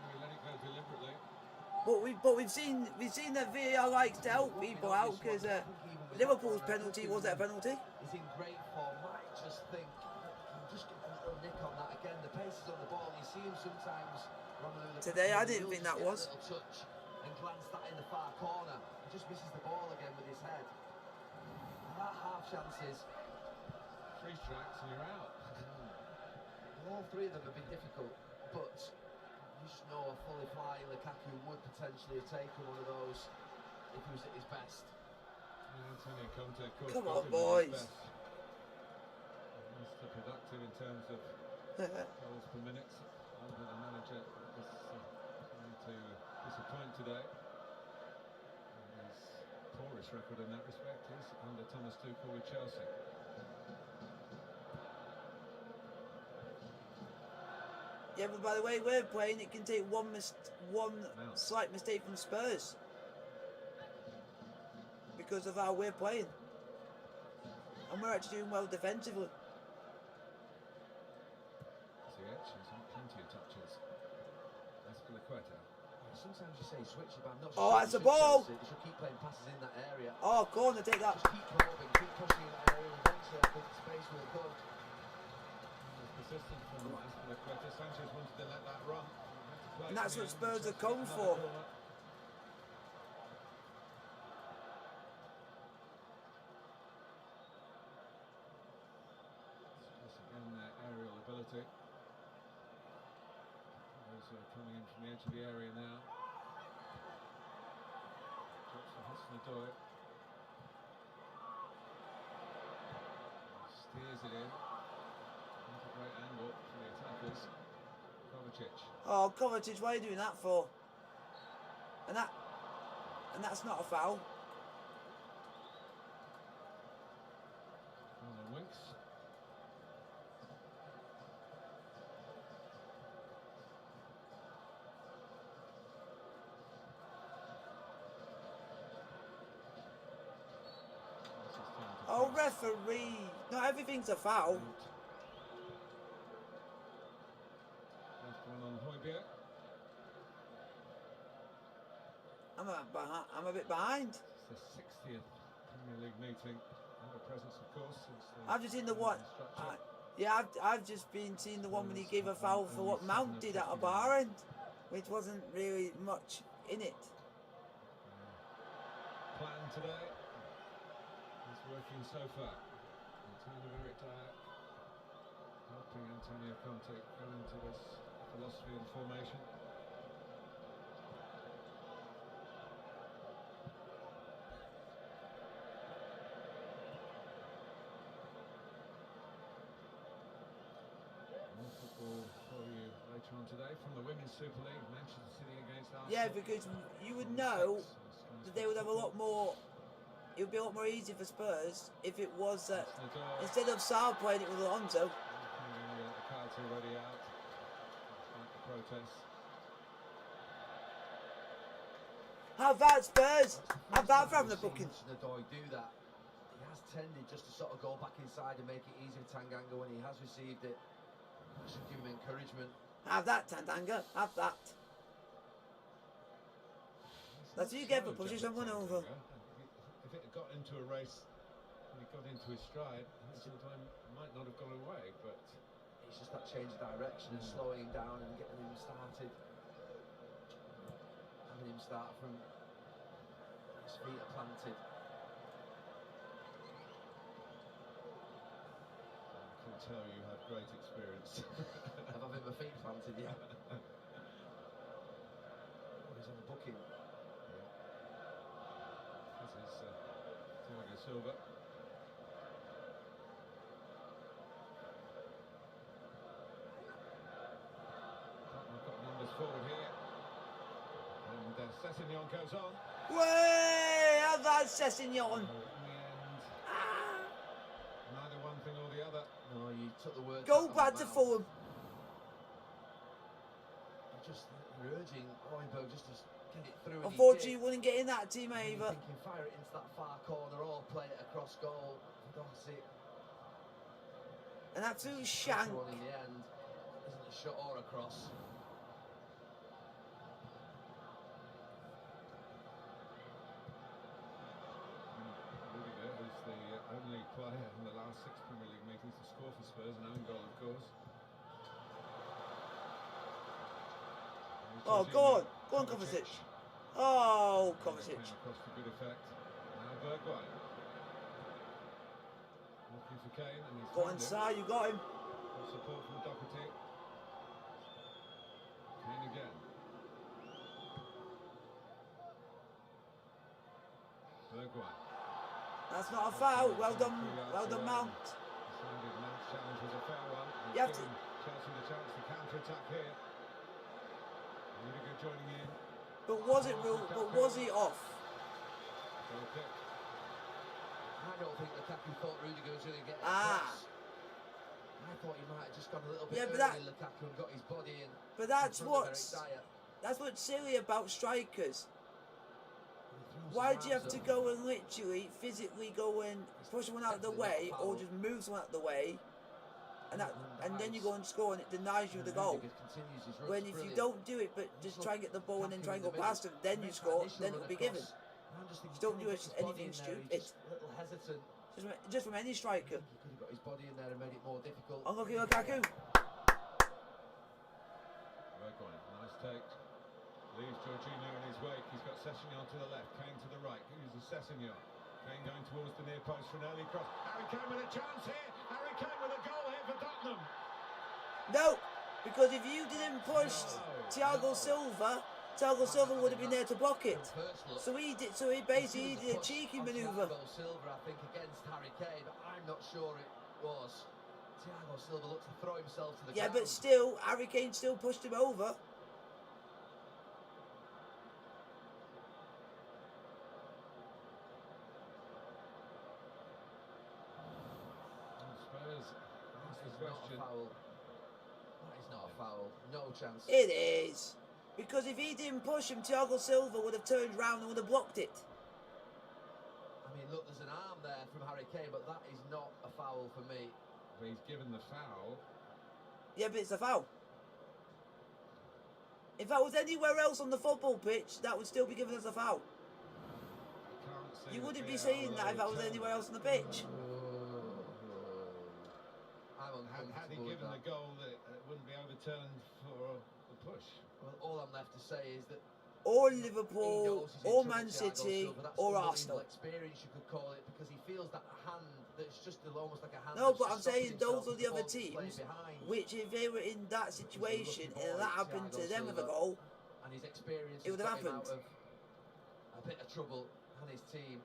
He let it go deliberately. But we've seen that VAR likes to help people out because Liverpool's penalty wasn't a penalty. He's in great form. Might just think, can just get a little nick on that again. The pace is on the ball. You see him sometimes. Today, I didn't think that was. A little touch and glance that in the far corner. He just misses the ball again with his head. And that half chances. Three strikes and you're out. All three of them have been difficult, but you just know a fully flying Lukaku would potentially have taken one of those if he was at his best. Antonio Conte, of course, Come on, possibly his boys. best. Mr. Productive in terms of goals per minute. Under the manager is trying to disappoint today. And his poorest record in that respect is under Thomas Tuchel with Chelsea. Yeah, but by the way we're playing, it can take one slight mistake from Spurs because of how we're playing, and we're actually doing well defensively. Ziyech has had plenty of touches. That's for Lequeta. Sometimes you say switch it, but I'm not Oh, sure. that's a ball. They should keep playing passes in that area. Oh, corner, take that. Just keep probing, keep pushing in that area, and eventually I think the space will come. Persistent from Lequeta. Sanchez wanted to let that run. And that's what Spurs are come for. Again, their aerial ability. Those are coming in from the edge of the area now. Drops for Hudson-Odoi. Steers it in. Not a great angle for the attackers. Kovacic. Oh, Kovacic, what are you doing that for? And that's not a foul. On Winks. Oh, referee! Not everything's a foul. Left one on Højbjerg. I'm a bit behind. It's the 60th Premier League meeting. Under presence, of course, since the I've just seen the one. I've just been seeing the one when he gave a foul for what Mount did at a bar end, which wasn't really much in it. Plan today is working so far. Antonio Virita helping Antonio Conte go into this philosophy and formation. More football for you later on today from the Women's Super League, Manchester City against Arsenal. Yeah, because you would know that they would have a lot more. It would be a lot more easy for Spurs if it was instead of Sarr playing it with Alonso. The card's already out. Despite the protests. Have that, Spurs! Have that from the booking. Hudson-Odoi do that. He has tended just to sort of go back inside and make it easy for Tanganga when he has received it. That should give him encouragement. Have that, Tandanga. Have that. That's what you get for pushing someone over. If it had got into a race and he got into his stride, Hudson-Odoi might not have got away, but it's just that change of direction and slowing him down and getting him started. Having him start from his feet are planted. I can tell you have great experience. Of having my feet planted, yeah. Oh, he's on the booking. This is Thiago Silva. Tottenham have got numbers forward here. Sessegnon goes on. Way! Have that Sessegnon. In the end, neither one thing or the other. No, you took the words Go out of back my to mouth. Fulham. You're urging Højbjerg just to get it through. And Unfortunately, he you did. wouldn't get in that team And you're either. thinking, fire it into that far corner or play it across goal. Dossett. An absolute It's a shank. one in the end. Isn't a shot or a cross. Rudiger, who's the only player in the last 6 Premier League meetings to score for Spurs, an own goal, of course. Oh, go on. Go on, Kovacic. Oh, Kovacic. Came across to good effect. Now Bergwijn. Looking for Kane, and he's Go on, found him. Sa, you got him. Good support from Doherty. Kane again. Bergwijn. That's not a foul. Well done, Mount. Decided Mount's challenge was a fair one. You have to- Given Chelsea the chance to counter-attack here. Rudiger joining in. But was it real? But was he off? Goal kick. I don't think Lukaku thought Rudiger was going to get it Ah. across. I thought he might have just gone a little bit Yeah, but early, Lukaku, and got his body in. But that's in front of what's Eric Dyer. that's what's silly about strikers. And he throws Why his do you have arms to up. go and literally physically go and push someone out of the way, or just move someone out of the way, and then you go and score and it denies you the goal? Rudiger continues his run, When it's if you brilliant. don't do it, but just try and get the ball and then try and go past them, then you score, then it'll be given. Just don't do anything stupid. Little hesitant. Just from any striker. He could have got his body in there and made it more difficult. Unlucky Lukaku. Bergwijn, nice take. Leaves Jorginho in his wake. He's got Sessegnon to the left, Kane to the right. Uses Sessegnon. Kane going towards the near post for an early cross. Harry Kane with a chance here. Harry Kane with a goal here for Tottenham. No, because if you didn't push Thiago Silva, Thiago Silva would have been there to block it. So he did. So he basically did a cheeky manoeuvre. Thiago Silva, I think, against Harry Kane, but I'm not sure it was. Thiago Silva looked to throw himself to the Yeah, ground. but still, Harry Kane still pushed him over. Spurs, that's the That is not a question. foul. That is not a foul. No chance. It is. Because if he didn't push him, Thiago Silva would have turned round and would have blocked it. I mean, look, there's an arm there from Harry Kane, but that is not a foul for me. But he's given the foul. Yeah, but it's a foul. If that was anywhere else on the football pitch, that would still be given as a foul. Can't see You the wouldn't be VAR saying that if that was overturned. anywhere else on the pitch. I'm Had he uncomfortable with given that. the goal, it wouldn't be overturned for the push. Well, all I'm left to say is that Or he Liverpool, knows he's in or trouble, Man Thiago City, Silva. That's or unbelievable Arsenal. experience, you could call it, because he feels that hand that's just almost like a hand. No, that's but I'm just stopping saying himself those are if the other ball's played teams, behind. which if they were in that situation and that happened to them with a goal, And his experience it would have has got him happened. out of a bit of trouble, and his team.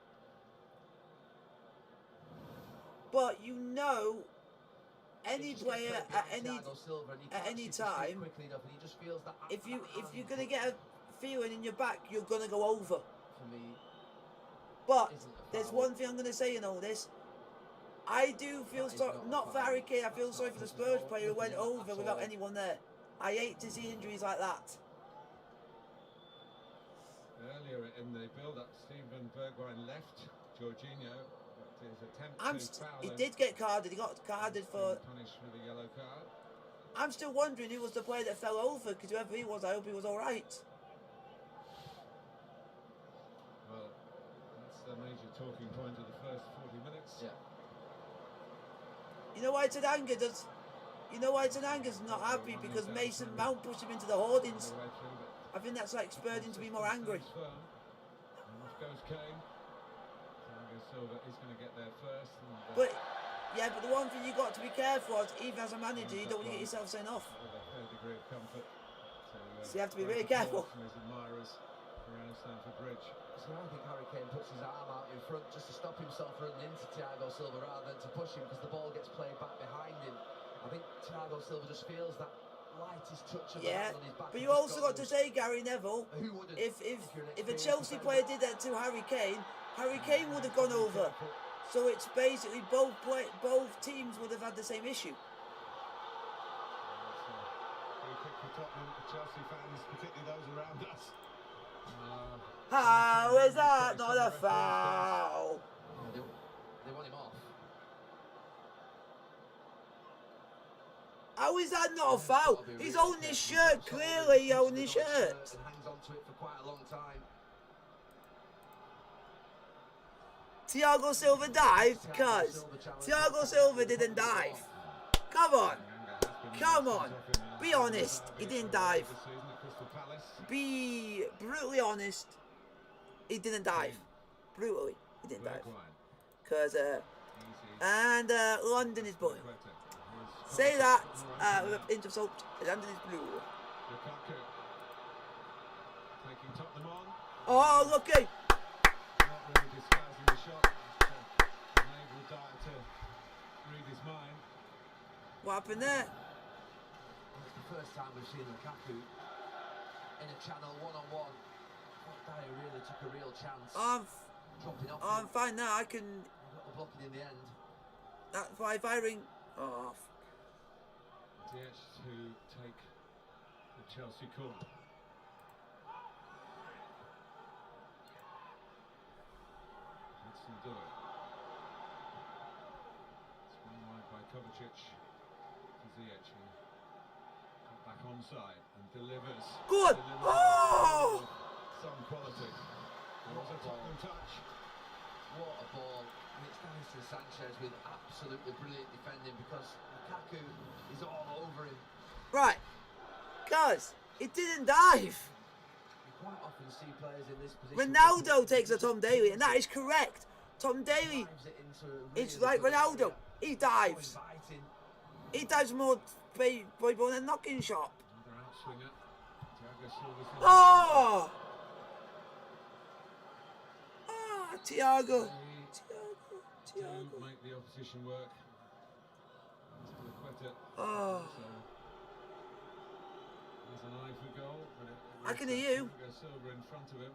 But you know, any He just gets player played at behind any Thiago Silva, and he at can't any shift his feet time, quickly enough, and he just feels that if you're hand gonna get a feeling in your back, you're gonna go over. for me. But Isn't a there's foul. one thing I'm gonna say in all this. I do feel That is sorry, not a not for foul. Harry Kane. I feel That's sorry not for the physical, Spurs player who went nothing like over that without at all. anyone there. I hate to see injuries like that. Earlier in the build-up, Steven Bergwijn left Jorginho, but his attempt I'm to foul he him did get carded. He got carded for. being punished with a yellow card. I'm still wondering who was the player that fell over. Because whoever he was, I hope he was all right. Well, that's the major talking point of the first 40 minutes. Yeah. You know why Tadanga does? You know why Tadanga's not happy? Because Mason Mount pushed him into the hoardings. On the way through, but I think that's like spurred him to be more angry. stands firm. And off goes Kane. Thiago Silva is going to get there first. And, But yeah, but the one thing you got to be careful of, even as a manager, you don't want to get yourself sent off. with a fair degree of comfort. So you have to be break really careful. applause from his admirers around Stamford Bridge. So I think Harry Kane puts his arm out in front just to stop himself running into Thiago Silva rather than to push him, because the ball gets played back behind him. I think Thiago Silva just feels that lightest touch of Yeah, the hand on his back. but He you just also got to goes. say, Gary Neville, Who wouldn't? if you're an a experienced Chelsea defender. player did that to Harry Kane would have gone over. So it's basically both teams would have had the same issue. Free kick for Tottenham. Chelsea fans, particularly those around us. How is that not a foul? They want him off. How is that not a foul? He's holding his shirt, clearly holding his shirt. And hangs on to it for quite a long time. Thiago Silva dived? Cuz Thiago Silva didn't dive. Come on. Come on. Be honest. He didn't dive. Be brutally honest. He didn't dive. Brutally. He didn't dive. Because, London is blue. Say that with an inch of salt. London is blue. Taking Tottenham on. Oh, looky. Not really disguising the shot. Enabled Dyer to read his mind. What happened there? It's the first time we've seen Lukaku in a channel one-on-one. Dyer really took a real chance. Dropping off. I'm fine now. I can. Got the blocking in the end. That's why firing. Oh. Diaz to take the Chelsea corner. Hudson do it. It's one wide by Kovacic to Ziyech. Got back onside and delivers. Good! Oh! Some quality. There was a Tottenham touch. What a ball. And it's Davinson Sanchez with absolutely brilliant defending because Lukaku is all over him. Right. Guys, it didn't dive. You quite often see players in this position. Ronaldo takes a Tom Daly, and that is correct. Tom Daly, Dives it into a it's really like good Ronaldo. area. He dives. So inviting. He dives more than a knocking shot. Another outswinger. Thiago Silva's in. Oh! Ah, Thiago. To make the opposition work. Oh. There's an eye for goal, but I can hear you. Silva in front of him.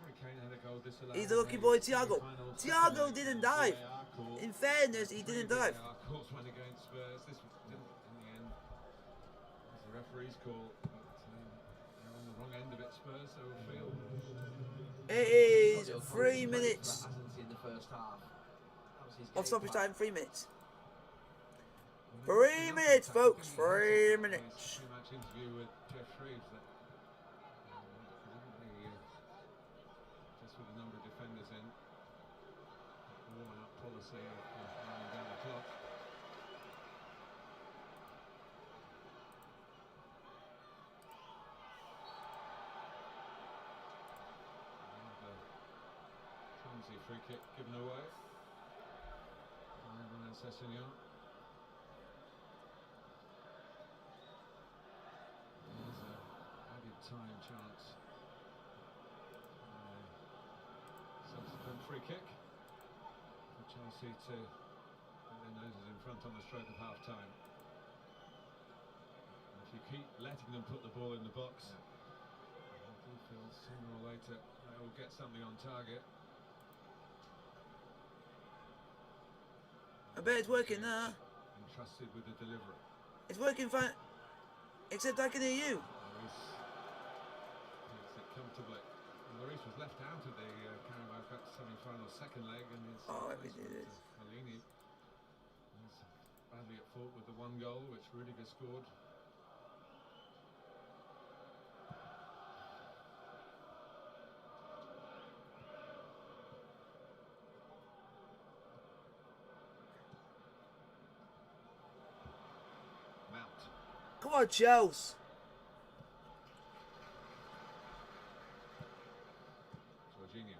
Harry Kane had a goal disallowed. He's a lucky boy, Thiago. Thiago didn't dive. In fairness, he didn't dive. Calls went against Spurs. This didn't, in the end, it's the referee's call, but they're on the wrong end of it, Spurs, so we'll feel. It is 3 minutes In the first half. of stoppage time. 3 minutes. 3 minutes, folks. 3 minutes. Pre-match interview with Jeff Shreves that just with a number of defenders in, warming up policy of running down the clock. Clumsy free kick given away by Ryan Sessegnon. There's a added time chance. Subsequent free kick for Chelsea to get their noses in front on the stroke of half time. And if you keep letting them put the ball in the box, I do feel sooner or later they will get something on target. I bet it's working now. Entrusted with the delivery. It's working fine. Except I can hear you. Lloris takes it comfortably. And Lloris was left out of the Carabao Cup semi-final second leg, and his Fellaini was badly at fault with the one goal which Rudiger scored. Come on, Chelsea. Jorginho.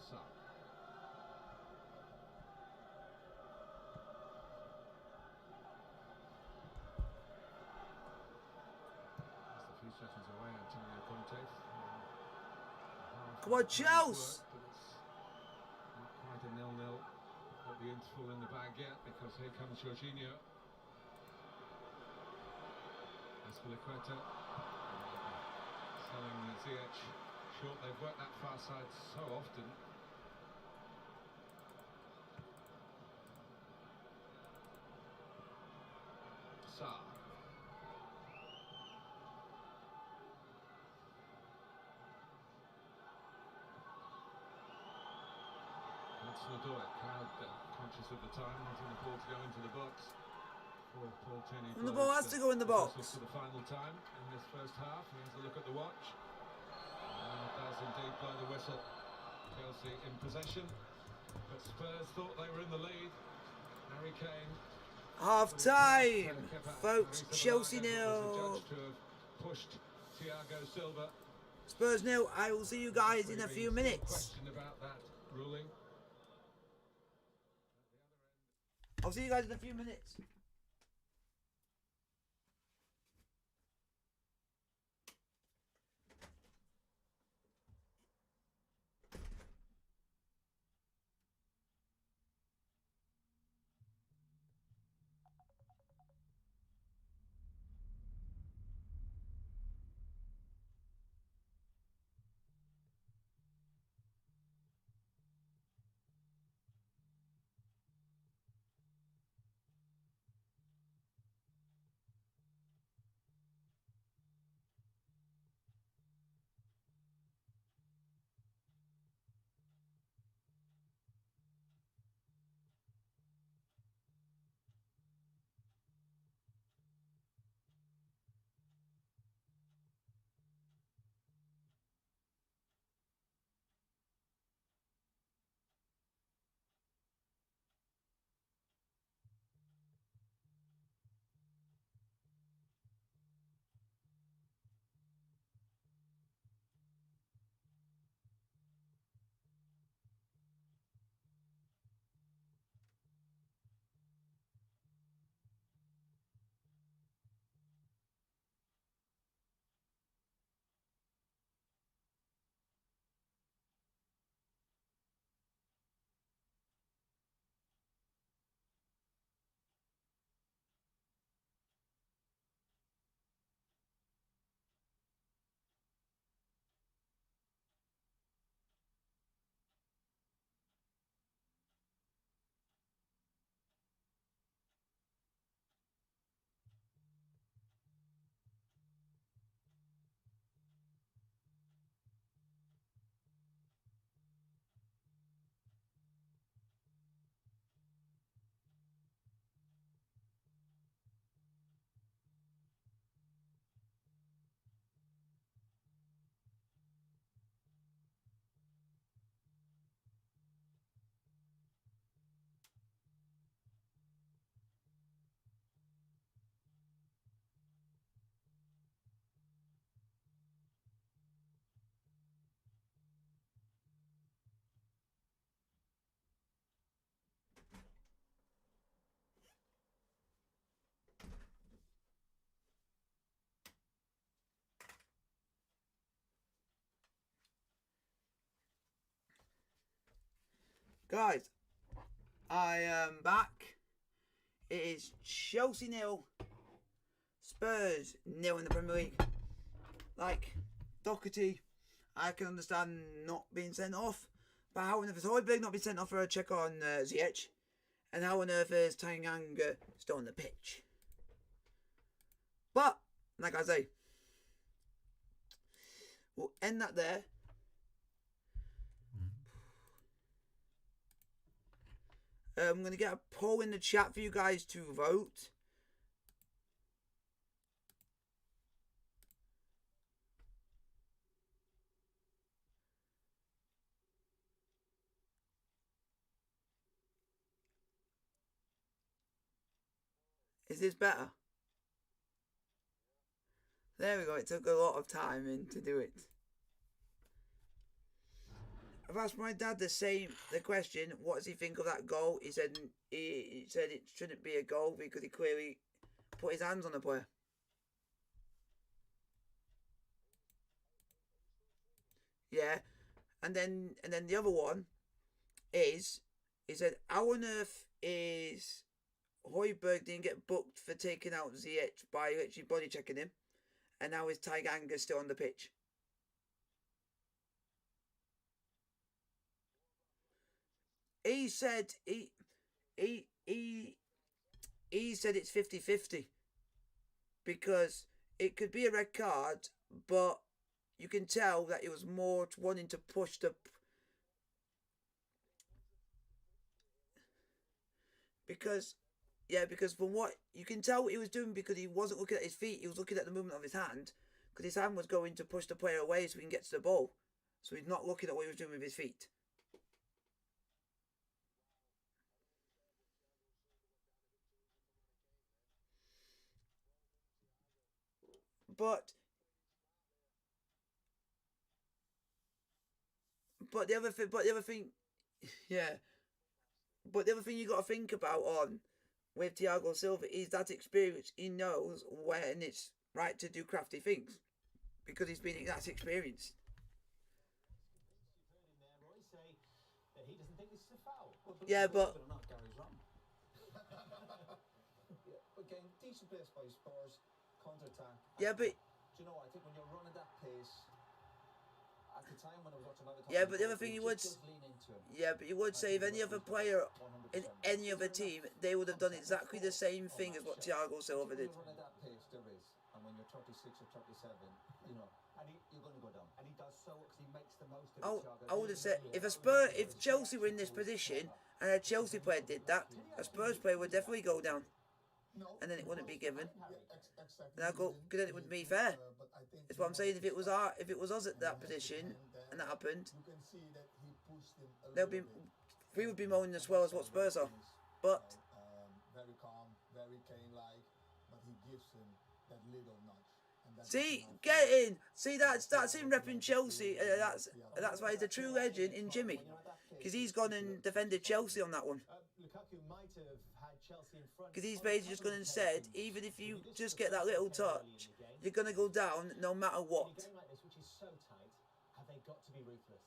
Sa. seconds away, Antonio Conte. Come on, Chelsea! But it's not quite a 0-0 at the interval in the bag yet, because here comes Jorginho. Azpilicueta selling Ziyech short. They've worked that far side so often. Sarr. That's Nadoy, crowd conscious of the time, wanting the ball to go into the box. For Paul Tierney. And the ball has to go in the box. For the final time in this first half. He has a look at the watch. And it does indeed blow the whistle. Chelsea in possession. But Spurs thought they were in the lead. Harry Kane. Half time, folks. Chelsea 0. Pushed Thiago Silva. Spurs 0. I will see you guys in a few minutes. Question about that ruling. I'll see you guys in a few minutes. Guys, I am back. It is Chelsea 0, Spurs 0 in the Premier League. Like, Doherty, I can understand not being sent off, but how on earth has Højbjerg not been sent off for a check on Ziyech? And how on earth is Tanganga still on the pitch? But, like I say, we'll end that there. I'm going to get a poll in the chat for you guys to vote. Is this better? There we go. It took a lot of time to do it. I've asked my dad the question, what does he think of that goal? He said it shouldn't be a goal because he clearly put his hands on the player. Yeah, and then the other one is that how on earth is Højbjerg didn't get booked for taking out Ziyech by literally body checking him, and now is Tanganga still on the pitch? He said he said it's 50-50 because it could be a red card, but you can tell that it was more wanting to push the. Because from what you can tell what he was doing, because he wasn't looking at his feet, he was looking at the movement of his hand, because his hand was going to push the player away so he can get to the ball. So he's not looking at what he was doing with his feet. But the other thing, yeah. But the other thing you got to think about with Thiago Silva is that experience. He knows when it's right to do crafty things because he's been that experienced. He doesn't think this is a foul. Yeah, but not Gary's wrong. Yeah, but again, decent place by Spurs, counter-attack. Yeah, but do you know what? I think when you're running that pace, at the time when I was watching other yeah, but the other thing you would lean into him. yeah, but you would say if any other player in any other team, they would have done exactly the same thing as what Thiago Silva did. When you're running that pace, there is, and when you're 36 or 37, you know, and you're going to go down. And he does so because he makes the most of it. I would have said if Chelsea were in this position and a Chelsea player did that, a Spurs player would definitely go down, and then it wouldn't be given. And I go, then it wouldn't be fair. That's what I'm saying. If it was us at that position and that happened, we would be moaning as well as what Spurs are. But very calm, very Kane-like, but he gives him that little nudge. see, get in. See, that's him repping Chelsea. That's why he's a true legend in Jimmy, because he's gone and defended Chelsea on that one. Lukaku might have had Chelsea in front. Because he's basically just gone and said, even if you just get that little touch, you're gonna go down no matter what. In a game like this, which is so tight, have they got to be ruthless?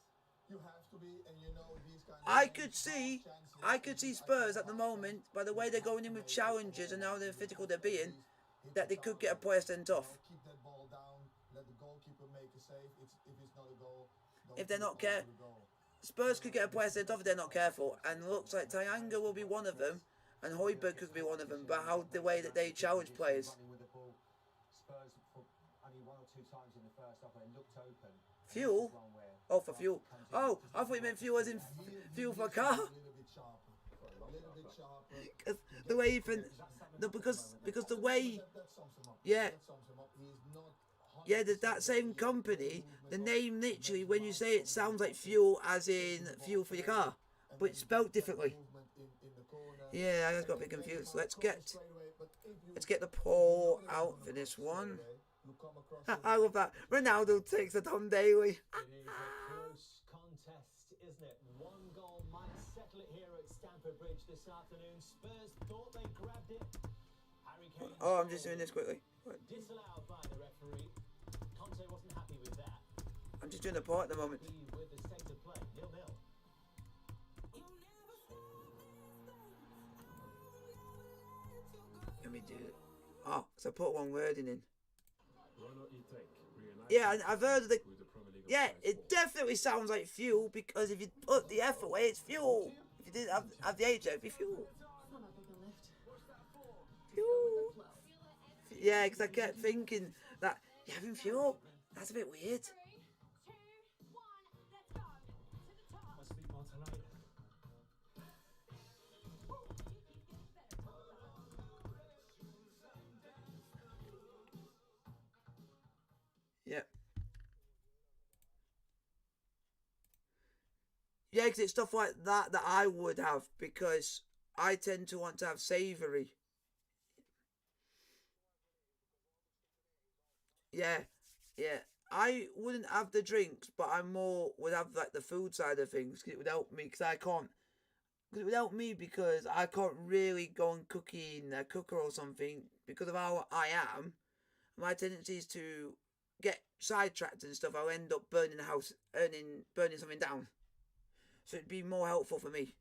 You have to be, and you know these kind of I could see Spurs at the moment, by the way they're going in with challenges and how they're physical they're being, that they could get a player sent off. Keep that ball down, let the goalkeeper make a save. If it's not a goal, If they're not careful, Spurs could get a player sent off if they're not careful, and it looks like Tanganga will be one of them, and Højbjerg could be one of them. But how the way that they challenge players. Spurs for only one or two times in the first half and looked open. Fuel? Oh, for fuel. Oh, I thought you meant fuel as in fuel for a car. a little bit sharper. Because the way you think, no, because the way, That sums him up. yeah, That sums him up. He's not. yeah, that same company, the name literally, when you say it, sounds like fuel as in fuel for your car, but it's spelled differently. Yeah, I just got a bit confused. Let's get the Paul out for this one. I love that. Ronaldo takes it on daily. It is a close contest, isn't it? One goal might settle it here at Stamford Bridge this afternoon. Spurs thought they grabbed it. Harry Kane. Oh, I'm just doing this quickly. Disallowed by the referee. Conte wasn't happy with that. I'm just doing the part at the moment. Happy with the state of play. 0-0. Let me do it. Oh, so I put one wording in. Yeah, I've heard of the. Yeah, it definitely sounds like fuel, because if you put the F away, it's fuel. If you didn't have the H, it'd be fuel. Fuel. Yeah, because I kept thinking that you're having fuel. That's a bit weird. Must be more tonight. Yeah. Yeah, because it's stuff like that I would have, because I tend to want to have savoury. Yeah, yeah. I wouldn't have the drinks, but I more would have like the food side of things, because it would help me, because I can't. Because it would help me because I can't really go and cook in a cooker or something because of how I am. My tendency is to get sidetracked and stuff, I'll end up burning the house, burning something down. So it'd be more helpful for me.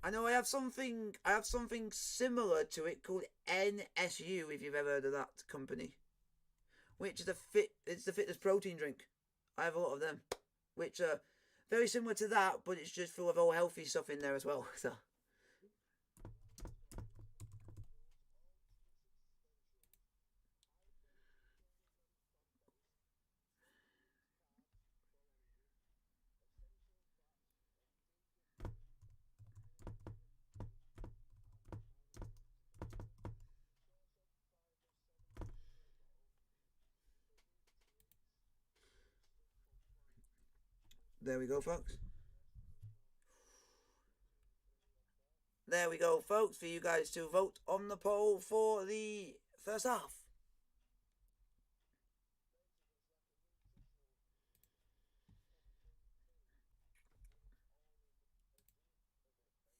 I know I have something similar to it called NSU, if you've ever heard of that company. Which is it's the fitness protein drink. I have a lot of them, which are very similar to that, but it's just full of all healthy stuff in there as well. So there we go, folks. There we go, folks, for you guys to vote on the poll for the first half.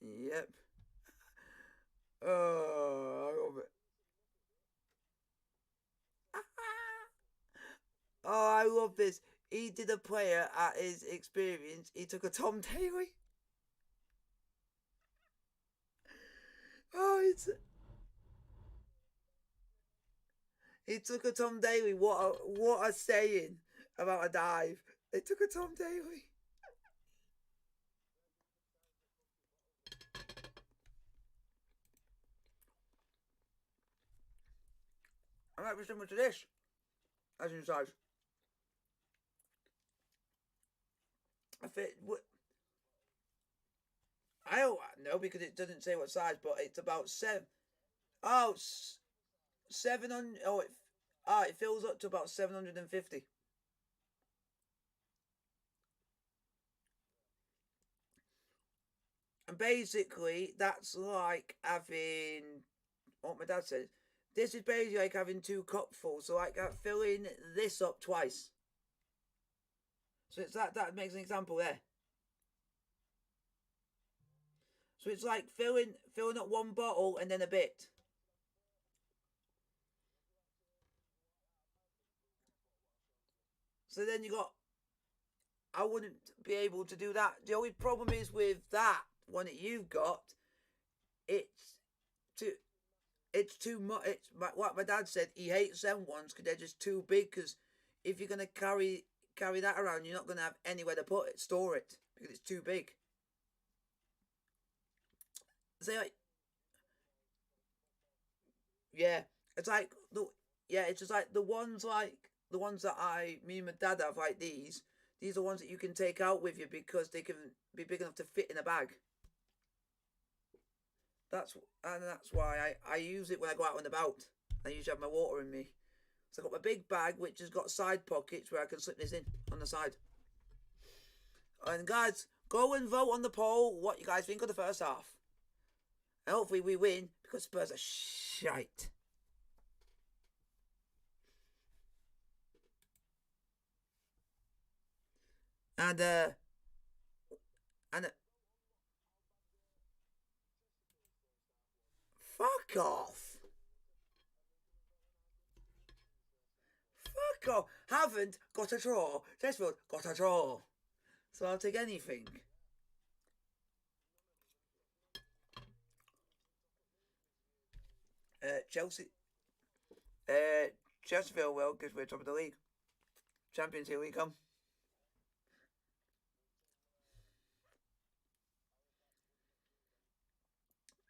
Yep. Oh, I love it. Oh, I love this. He did a player at his experience. He took a Tom Daley. Oh, he took a Tom Daley. What a saying about a dive. They took a Tom Daley. I might be similar to this, as in size. I don't know because it doesn't say what size, but it's about 700. It fills up to about 750. And basically, that's like having what my dad says. This is basically like having 2 cupfuls, so like filling this up twice. So it's that makes an example there. So it's like filling up 1 bottle and then a bit. So then I wouldn't be able to do that. The only problem is with that one that you've got, it's too much. It's what my dad said. He hates them ones because they're just too big. Because if you're gonna carry that around, you're not gonna have anywhere to store it because it's too big. So it's like it's just like the ones that me and my dad have, like these. These are ones that you can take out with you because they can be big enough to fit in a bag. That's why I use it when I go out and about. I usually have my water in me. So I've got my big bag which has got side pockets where I can slip this in on the side. And guys, go and vote on the poll what you guys think of the first half. And hopefully we win because Spurs are shite. And fuck off. Fuck off. Haven't got a draw. Sheffield got a draw. So I'll take anything. Chelsea. Chesterfield will because we're top of the league. Champions, here we come.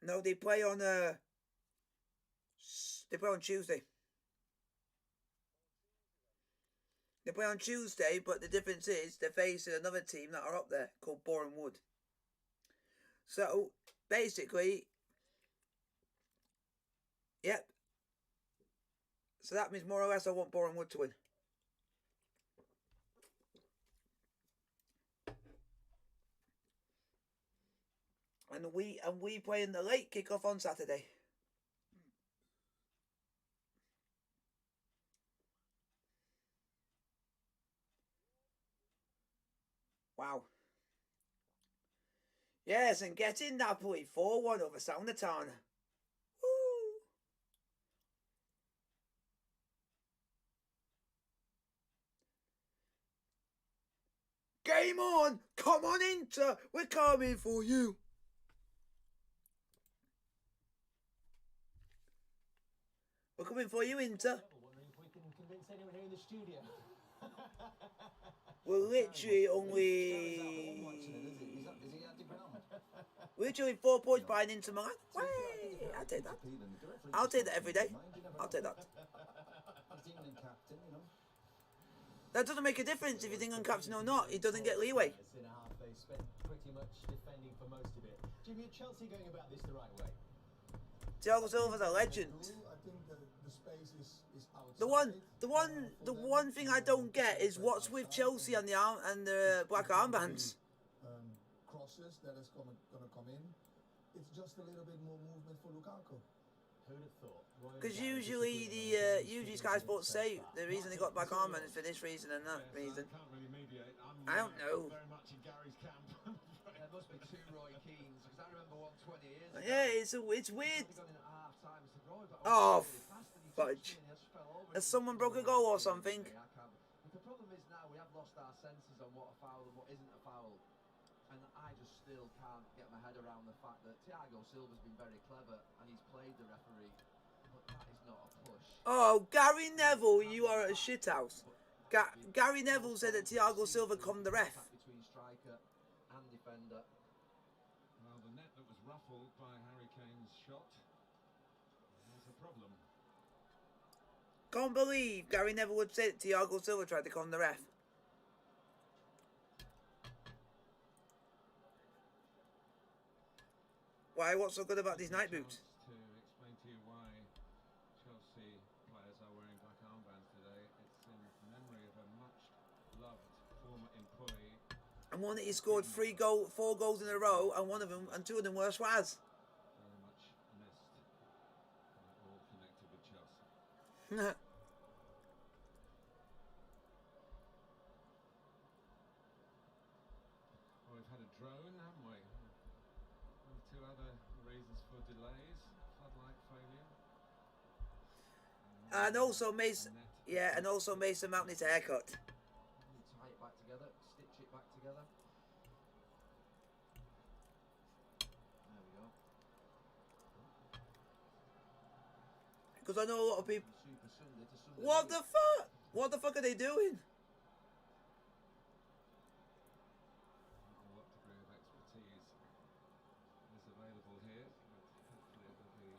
No, they play on Tuesday. They play on Tuesday, but the difference is they're facing another team that are up there called Boreham Wood. So basically, yep. So that means more or less I want Boreham Wood to win. And we play in the late kickoff on Saturday. Wow. Yes, and getting Napoli 4-1 over Salernitana. Woo! Game on! Come on, Inter! We're coming for you! We're coming for you, Inter. Wondering if we can convince anyone here in the studio. We're literally only... Is he anti-ground? We're literally 4 points behind Inter Milan. Way! I'll take that. I'll take that every day. I'll take that. He's England captain, you know. That doesn't make a difference if he's England captain or not. He doesn't get leeway. In a half, they spent pretty much defending for most of it. Jimmy, are Chelsea going about this the right way? Thiago Silva's a legend. I think the space is outside. The one thing I don't get is what's with Chelsea and the black armbands. Crosses that is gonna come in. It's just a little bit more movement for Lukaku. Who'd have thought? Because usually Sky Sports say the reason they got black armbands is for this reason and that reason. Can't really mediate. I don't know. Very much in Gary's camp. There must be 2 Roy Keanes, because I remember one 20 years ago. Yeah, it's weird. He'd gone in at half time and said, Roy, but Oh, really fast, and he fudge. touched me and he just fell over. Has someone broke a goal or something? But the problem is now we have lost our senses on what a foul and what isn't a foul. And I just still can't get my head around the fact that Thiago Silva's been very clever and he's played the referee. But that is not a push. Oh, Gary Neville, you are a shithouse. Gary Neville said that Thiago Silva conned the ref. Between striker and defender. Well, the net that was ruffled by Harry Kane's shot was a problem. Can't believe Gary Neville would say that Thiago Silva tried to con the ref. Why? What's so good about these night boots? To explain to you why Chelsea players are wearing black armbands today, it's in memory of a much-loved former employee. And one that he scored 4 goals in a row, and 2 of them were Swaz. Very much missed. All connected with Chelsea. Well, we've had a drone, haven't we? And 2 other reasons for delays: floodlight failure. And also Mason Mount needs a haircut. Tie it back together, stitch it back together. There we go. Because I know a lot of people. Super Sunday to Sunday. What the fuck? What the fuck are they doing? What degree of expertise is available here? But hopefully it will be.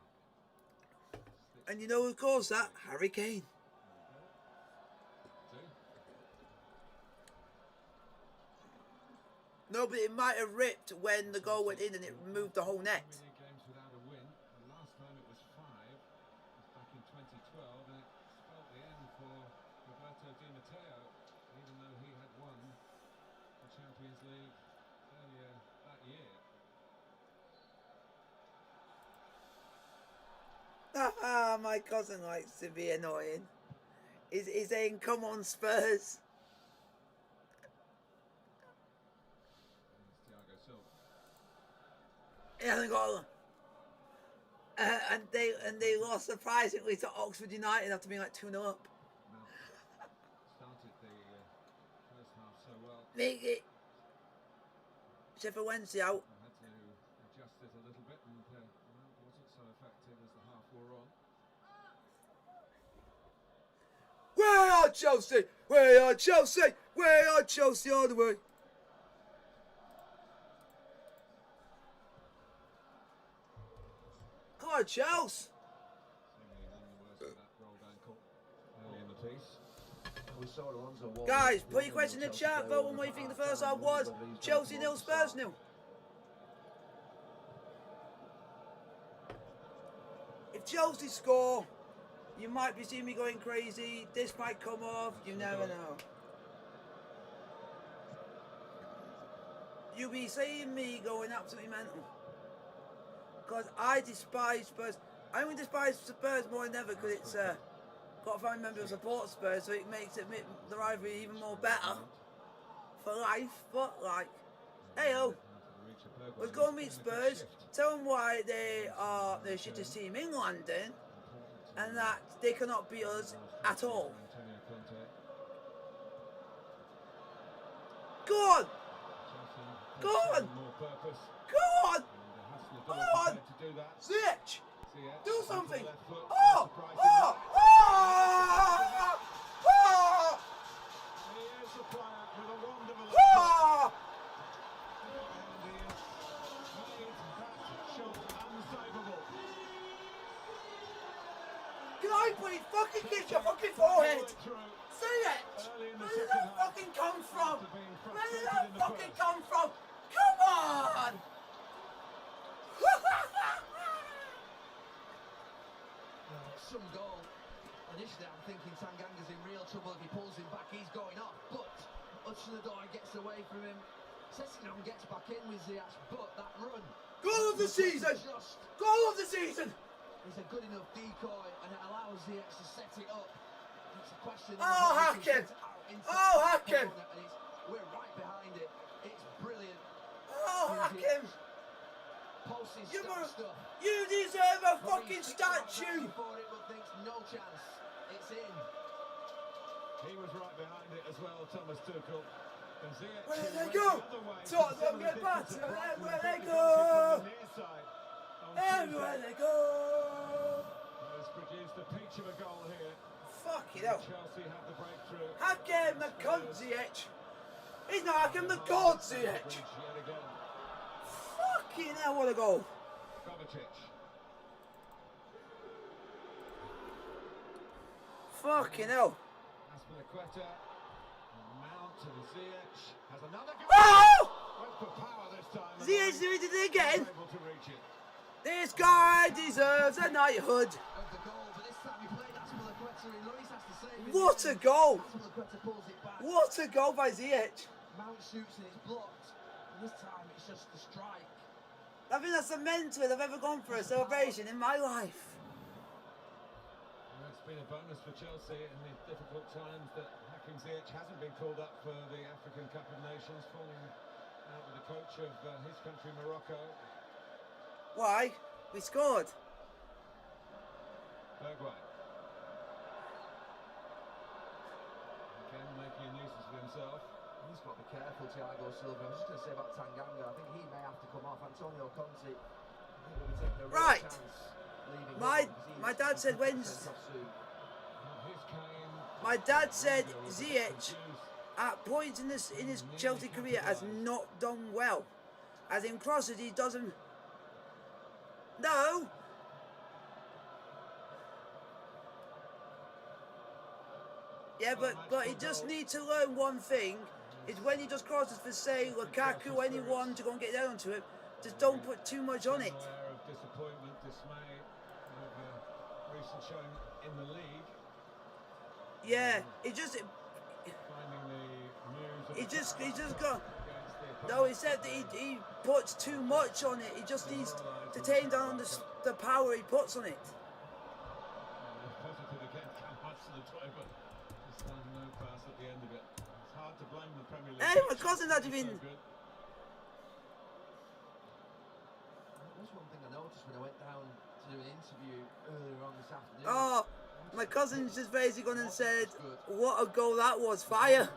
And you know who caused that? Harry Kane. No, but it might have ripped when the goal went in and it removed the whole net. Many games without a win. The last time it was 5 was back in 2012, and it spelled the end for Roberto Di Matteo, even though he had won the Champions League earlier that year. Haha, my cousin likes to be annoying. He's saying, "Come on, Spurs." Thiago Silva. He hasn't got them. And they lost surprisingly to Oxford United after being like 2-0 up. Now, started the first half so well. Make it. Sheffield Wednesday out. I had to adjust it a little bit, and wasn't so effective as the half wore on. Where are Chelsea? Where are Chelsea? Where are Chelsea all the way? Come on, Chelsea. Seemingly none the worse of that rolled ankle early in the piece. We saw Alonso walk. Guys, put your question in the chat. Vote on what you think the first half was. Chelsea 0, Spurs 0. If Chelsea score, you might be seeing me going crazy. This might come off. You never know. You'll be seeing me going absolutely mental. Because I despise Spurs. I only despise Spurs more than ever because it's got a family member who supports Spurs, so it makes the rivalry even more better for life. But like, hey-oh. Let's go and meet Spurs. Tell them why they are the shittest team in London and that they cannot beat us at all. Go on! Go on! Go on! Go on! Ziyech! Do something! Oh! Oh! Oh! Oh! Oh! Can I please fucking kiss your fucking forehead? Ziyech! Where did that fucking come from? Where did that fucking come from? Come on! Some goal. Initially, I'm thinking Tanganga's in real trouble. If he pulls him back, he's going off. But Hudson-Odoi gets away from him. Sessignon gets back in with Ziyech, but that run. Goal of the season! Goal of the season! It's a good enough decoy, and it allows Ziyech to set it up. It's a question. Oh, Hakim! Oh, Hakim! We're right behind it. It's brilliant. Oh, Hakim! Pulses stuff. You deserve a fucking statue! For it, but thinks no chance. It's in. He was right behind it as well, Thomas Tuchel. Where did they go? Tottenham get back to everywhere they go! Everywhere they go! Has produced a peach of a goal here. Fucking hell. Chelsea have the breakthrough. Hakim the cunt Ziyech. He's not Hakim the god Ziyech. Fucking hell, what a goal. Kovacic. Fucking hell. Aspilicueta. Mount to Ziyech. Has another goal. Oh! Went for power this time. Ziyech did it again. Able to reach it. This guy deserves a knighthood. What a goal! What a goal by Ziyech. Mount shoots and it's blocked. And this time it's just the strike. I think that's the mentally I've ever gone for a celebration in my life. Well, it's been a bonus for Chelsea in the difficult times that Hakim Ziyech hasn't been called up for the African Cup of Nations, falling out with the coach of his country, Morocco. Why? We scored. Bergwijn. Again, making a nuisance of himself. He's got to be careful, Thiago Silva. I was just going to say about Tanganga. I think he may have to come off. Antonio Conte. Right. My dad said my dad said Ziyech at points in his Chelsea career has not done well. As in crosses, he doesn't. No. Yeah, but he just needs to learn one thing: is when he does crosses for say Lukaku, anyone to go and get down to him, just don't put too much on it. Of disappointment, dismay over recent showing in the league. Yeah, he just got. No, he said that he puts too much on it. He just needs to tame down the power he puts on it. Positive again, Cam Hudson-Odoi, but just no pass at the end of it. It's hard to blame the Premier League. Hey, my cousin had been. That's one thing I noticed when I went down to do an interview earlier on this afternoon. Oh, my cousin's just basically gone and said, "What a goal that was! Fire!"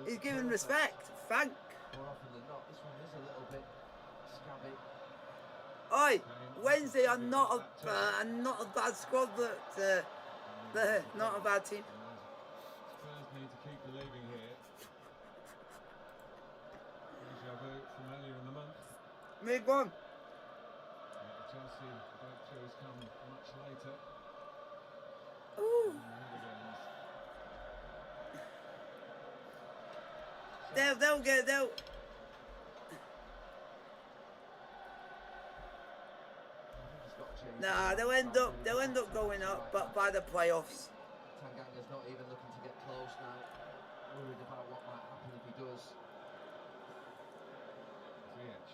He's giving respect. Thank. More often than not, this one is a little bit scabby. Oi, Wednesday are not a bad squad, but they're not a bad team. Spurs need to keep believing here. Deja vu from earlier in the month. Mid one. Chelsea breakthrough has come much later. Ooh. They'll. Nah, they'll end up going up, but by the playoffs. Tanganga's not even looking to get close now. Worried about what might happen if he does. Ziyech.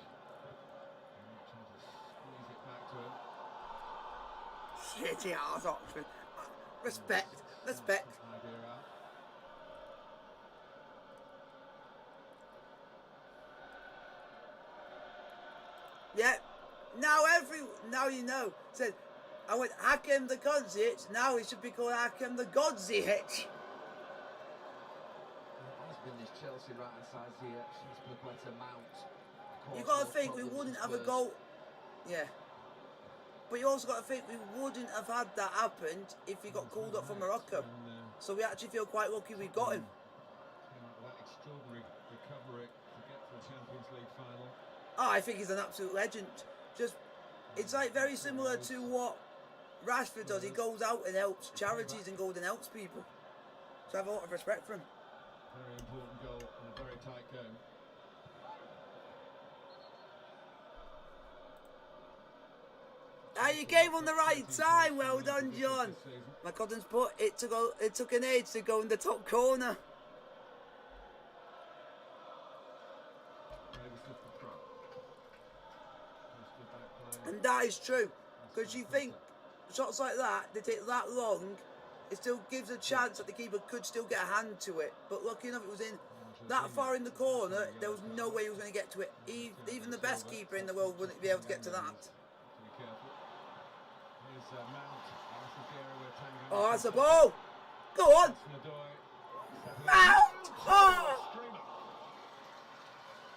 Trying to squeeze it back to him. Shitty ass Oxford. Respect. Idea out. Yeah. Now you know. Said, I went Hakem the Godzic. Now it should be called Hakem the Godzic. It has been this Chelsea right hand side here. Spilicueta Mount. You got to think we wouldn't have a goal. Yeah. But you also got to think we wouldn't have had that happened if he got called up from Morocco. So we actually feel quite lucky we got him. That extraordinary recovery to get to the Champions League final. Oh, I think he's an absolute legend. It's like very similar to what Rashford does. He goes out and helps charities and goes and helps people. So I have a lot of respect for him. Very important goal and a very tight game. You came on the right time. Well done, John. My cousin's put it took an age to go in the top corner. And that is true. Because you think shots like that, they take that long, it still gives a chance that the keeper could still get a hand to it. But lucky enough it was in that far in the corner, there was no way he was going to get to it. Even the best keeper in the world wouldn't be able to get to that. Oh, that's a ball! Go on! Mount! Oh!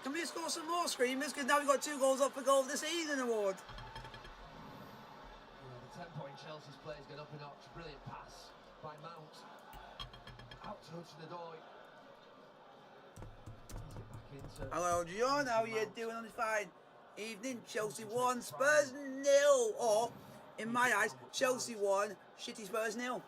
Can we score some more screamers? Because now we've got 2 goals up for goal of the season award. The tempo in Chelsea's play is going up a notch. Brilliant pass by Mount. Out to Hudson-Odoi. Hello, John. How are you doing on this fine evening? Chelsea 1, Spurs 0. Or, in my eyes, Chelsea 1, shitty Spurs 0.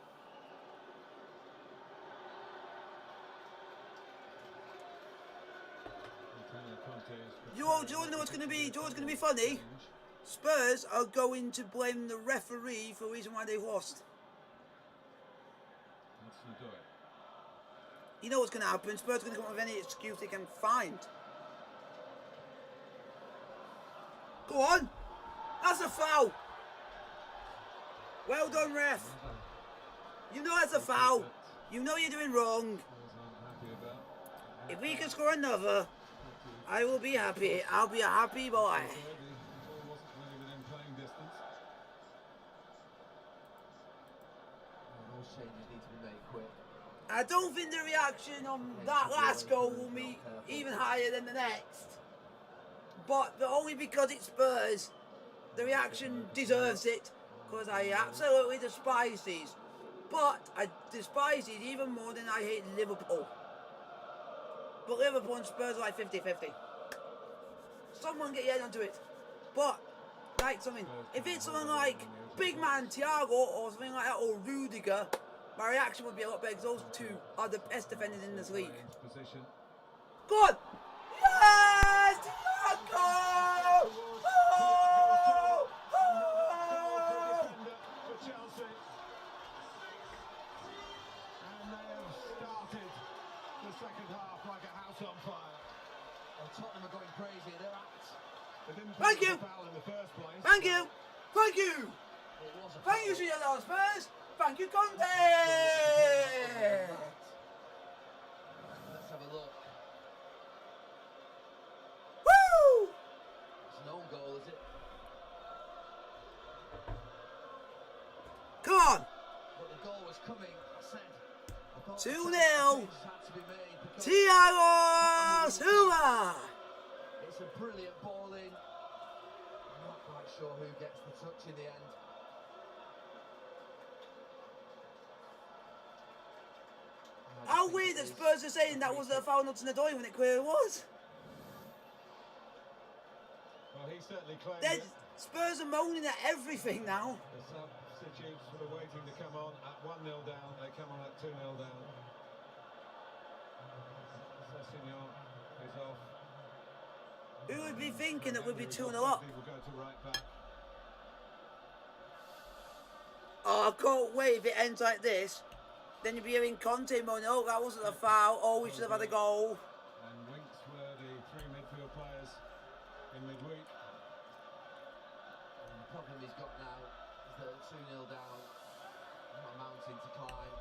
You know what's going to be? Do you know what's going to be funny? Spurs are going to blame the referee for the reason why they lost. You know what's going to happen? Spurs are going to come up with any excuse they can find. Go on! That's a foul! Well done, ref. You know that's a foul. You know you're doing wrong. If we can score another, I will be happy. I'll be a happy boy. I don't think the reaction on that last goal will be even higher than the next. But only because it's Spurs, the reaction deserves it. Because I absolutely despise these. But I despise these even more than I hate Liverpool. But Liverpool and Spurs are like 50-50. Someone get your head onto it. But, like something, if it's something like Big Man Thiago or something like that, or Rudiger, my reaction would be a lot better because those 2 are the best defenders in this league. Go on! Yes! Thiago! Oh! Oh! The second half like a house on fire. Well, Tottenham are going crazy. They're act. Thank you. Thank you. Thank you. Thank you, Sir Spurs. Thank you, Conte. Let's have a look. Woo! It's an own goal, is it? Come on. But the goal was coming. I said. 2-0. Thiago Silva. It's a brilliant ball in. I'm not quite sure who gets the touch in the end. How weird that Spurs are saying that was a foul not in the door when it clearly was. Well, he certainly claimed it. Spurs are moaning at everything now. The substitutes sort of waiting to come on at 1-0 down. They come on at 2-0 down. Sessegnon is off. Who would be thinking that we'd be 2-0 up? Will go to right back. Oh, I can't wait if it ends like this. Then you'll be hearing Conte moaning, oh, that wasn't a foul. Oh, we should have had a goal. And Winks were the 3 midfield players in midweek. And the problem he's got now is that at 2-0 down, not a mountain to climb.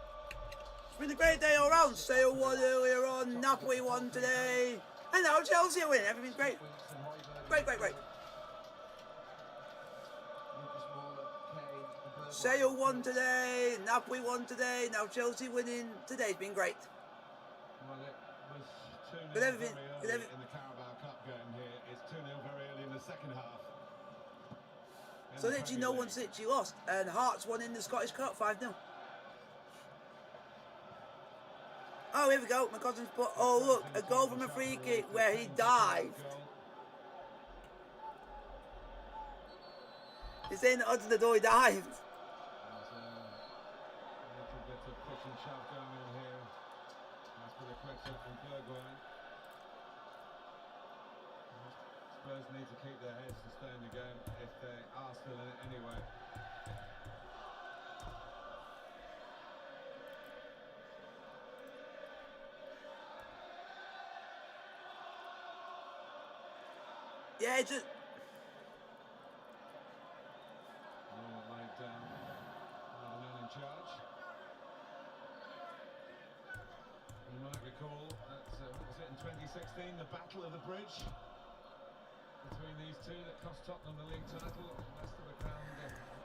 It's been a great day all round. Sale won earlier on, Napoli won today. And now Chelsea win. Everything's great. Great, great, great. Sale won today, Napoli won today, now Chelsea winning. Today's been great. Well, it was 2-0 With everything, very with early every- in the Carabao Cup game here. It's 2-0 very early in the second half. In So the literally Premier no League. one's literally lost. And Hearts won in the Scottish Cup 5-0. Oh, here we go. My cousin's put, oh look, a goal from a free kick where he dived. He's saying that under the door he dived. There's a little bit of push and shove going on here. That's for the quick from Bergwijn. Spurs need to keep their heads to stay in the game if they are still in it anyway. Yeah, it's just... Laid down by the man in charge. You might recall that, what was it, in 2016, the Battle of the Bridge between these two that cost Tottenham the league title. The rest of the ground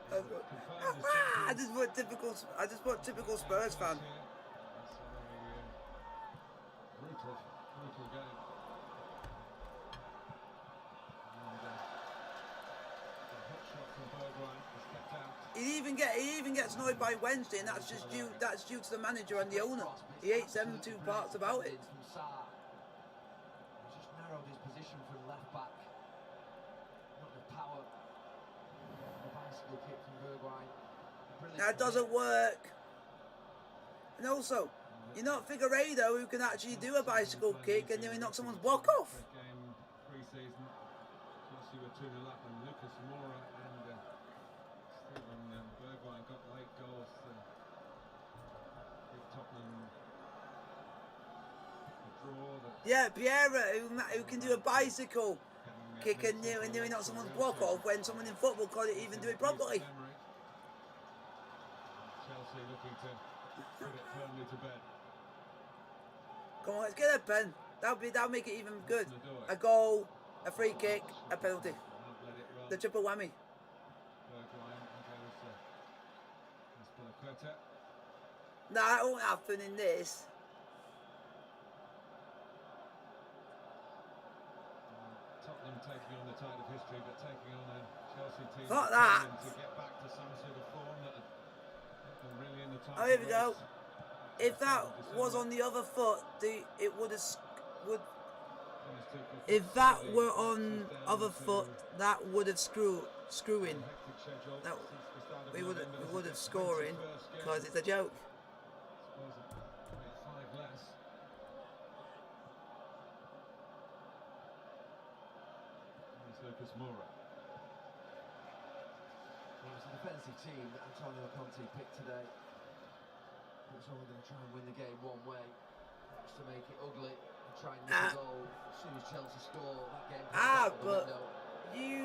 confirmed as I champions. just put typical Spurs fan. It's a very brutal game. And the hot shot from Bergwijn was kept out. He even gets annoyed by Wednesday, and that's due to the manager and the owner. He hates them two parts about it. From Sarr. He just narrowed his position from left back. Not the power. The bicycle kick from Bergwijn. That doesn't work. And also, you're not Figueiredo who can actually do a bicycle kick and then knock someone's block off. First game pre-season, Chelsea were 2-0 up, and Lucas Moura and Steven Bergwijn got late goals to give Tottenham a draw. That Yeah, Piera who can do a bicycle kick and nearly knock someone's block off when someone in football can't even do it properly. Chelsea looking to put it firmly to bed. Come on, let's get a pen. That'll make it even good. A goal, a free kick, a penalty. Not let it run. The triple whammy. Bergwijn goes Aspilicueta. Nah, that won't happen in this. Tottenham taking on the tide of history, but taking on a Chelsea team Fuck that. to get back to some sort of form that had been really in the title Oh, here we go. race. If that was on the other foot, it would have would. Thomas Tuchel If that finally were boxes on down other to foot, that would have screwing. a hectic schedule That since the start of we would November. have This is the scoring 21st game. because it's a joke. Spurs have made 5 less. Here's Lucas Moura. It was a defensive team that Antonio Conte picked today. It was only going to try and win the game one way, just to make it ugly and try and nick a goal. As soon as Chelsea score, that game comes out the But window. you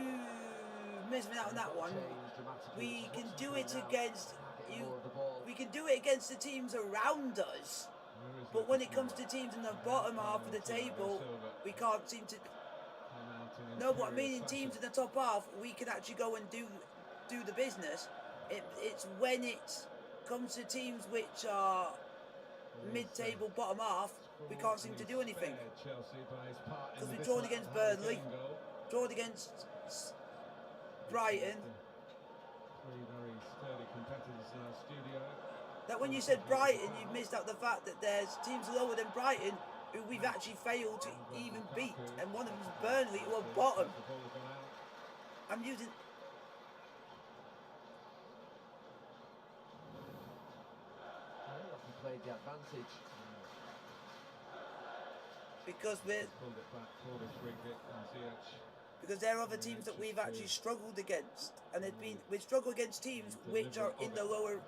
missed me out on that one. Changed dramatically. We It's can what's do happening it now. against Can't get you. more of the ball. We can do it against the teams around us. Where is But when it Lucas comes Moura? to teams in the bottom half of the table, we can't seem to. Came out in No, but I mean, in imperious teams in fashion. the top half, we can actually go and do the business. It's when it comes to teams which are mid-table, bottom half, we can't seem to do anything. Because we've drawn against Burnley. Drawn against Brighton. Three very sturdy competitors in our studio. That when you said Brighton, you've missed out the fact that there's teams lower than Brighton who we've actually failed to even beat, and one of them is Burnley, who are bottom. The ball has gone out. I'm using. He played the advantage. Because Pulled it back for the free kick on Ziyech. because there are other teams that we've actually struggled against, and we've struggled against teams which are in the lower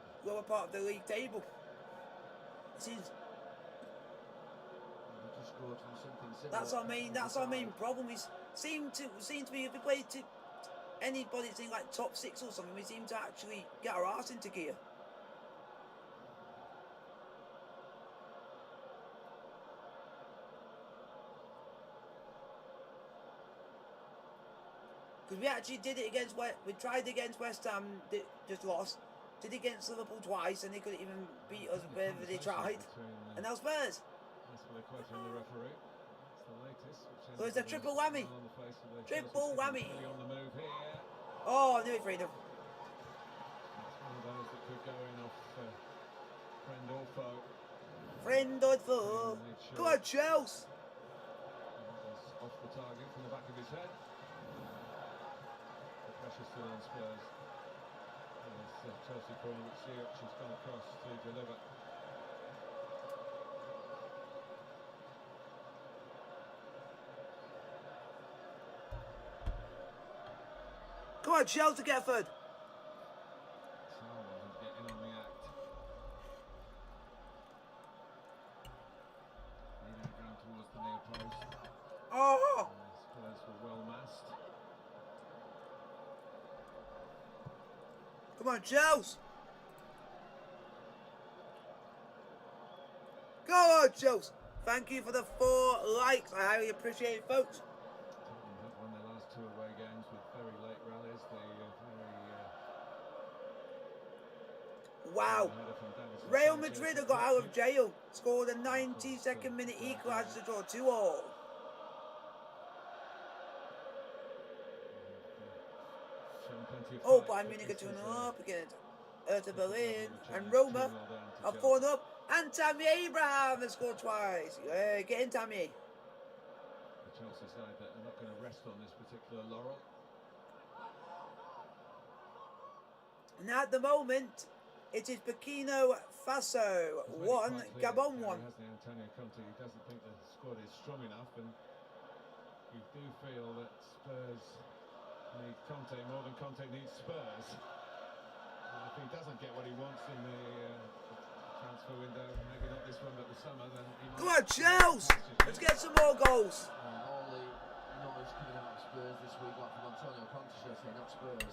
part of the league table. It seems He just scored from something similar. that's our main problem. We seem to be, if we play to anybody that's in like top 6 or something, we seem to actually get our arse into gear. Because we actually did it against we tried against West Ham, just lost. did it against Liverpool twice, and they couldn't even beat us wherever they tried. And now Spurs. On the referee. It's the latest. So it's a triple whammy. Triple whammy. On the move here. Oh, nearly freedom. It's one of those that could go in off friend or foe. Friend or foe. Come on, Chelsea. Off the target from the back of his head. The pressure still on Spurs. It's Chelsea corner, which she's gone across to deliver. Come on, Chelsea, get third. Someone getting on the act. Leading it round towards the near post. Oh! Spurs were well massed. Come on, Chelsea. Go on, Chelsea. Thank you for the 4 likes. I highly appreciate it, folks. Tottenham have won their last 2 away games with very late rallies. Wow. Real Madrid have got out of jail. Scored a 92nd minute equaliser to draw 2-2. Oh, Bayern Munich are 2-0 up against Hertha Berlin. And Roma are 4-0 up. And Tammy Abraham has scored twice. Get in, Tammy. The Chelsea side that are not going to rest on this particular laurel. And at the moment, it is Burkina Faso 1, Gabon 1. Antonio Conte, he doesn't think the squad is strong enough, and you do feel that Spurs need Conte more than Conte needs Spurs. And if he doesn't get what he wants in the transfer window, maybe not this one but the summer, then he might... Come on, Chelsea! Let's get some more goals. All the noise coming out of Spurs this week, like from Antonio Conte, should I say, not Spurs, is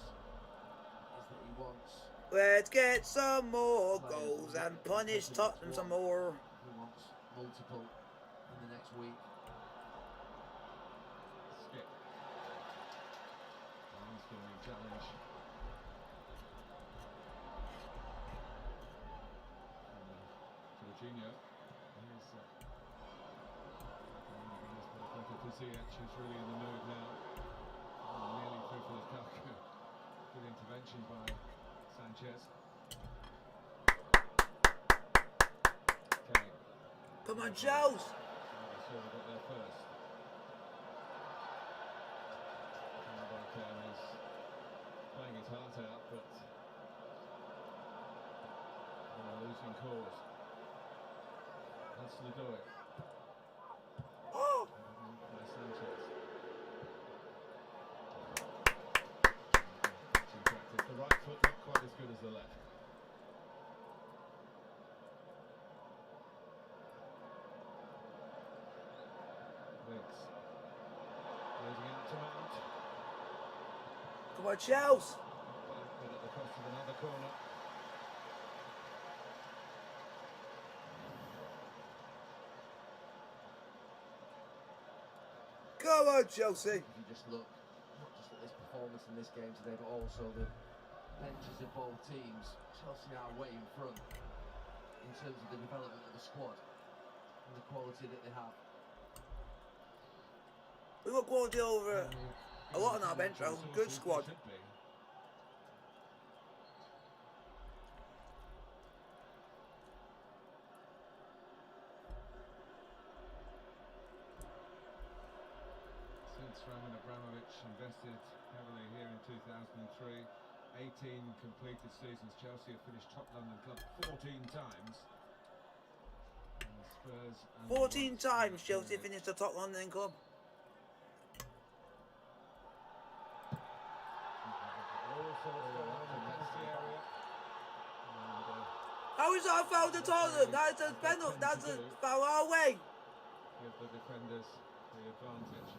that he wants... Let's get some more goals and punish Tottenham some more. He wants multiple in the next week. Skip. Armstrong challenge. Jorginho. Here's really in the mood now. Nearly through for Lukaku. Good intervention by Sanchez. Okay. Come on, Joes. So we got there first. Is playing his heart out, but on a losing cause. That's Ludovic. Oh! By Sanchez. The right foot not quite as good as the left. Winks. Losing out to Mount. Come on, Chelsea. But at the cost of another corner. Come on, Chelsea. If you just look, not just at this performance in this game today, but also the benches of both teams, Chelsea are way in front in terms of the development of the squad and the quality that they have. We've got quality over a lot on our bench, though. Good squad. Since Roman Abramovich invested heavily here in 2003, 18 completed seasons, Chelsea have finished top London club 14 times. And Spurs 14 times Chelsea finished the top London club. How is that a foul to Tottenham? That's a penalty. That's a foul our way. Give the defenders the advantage.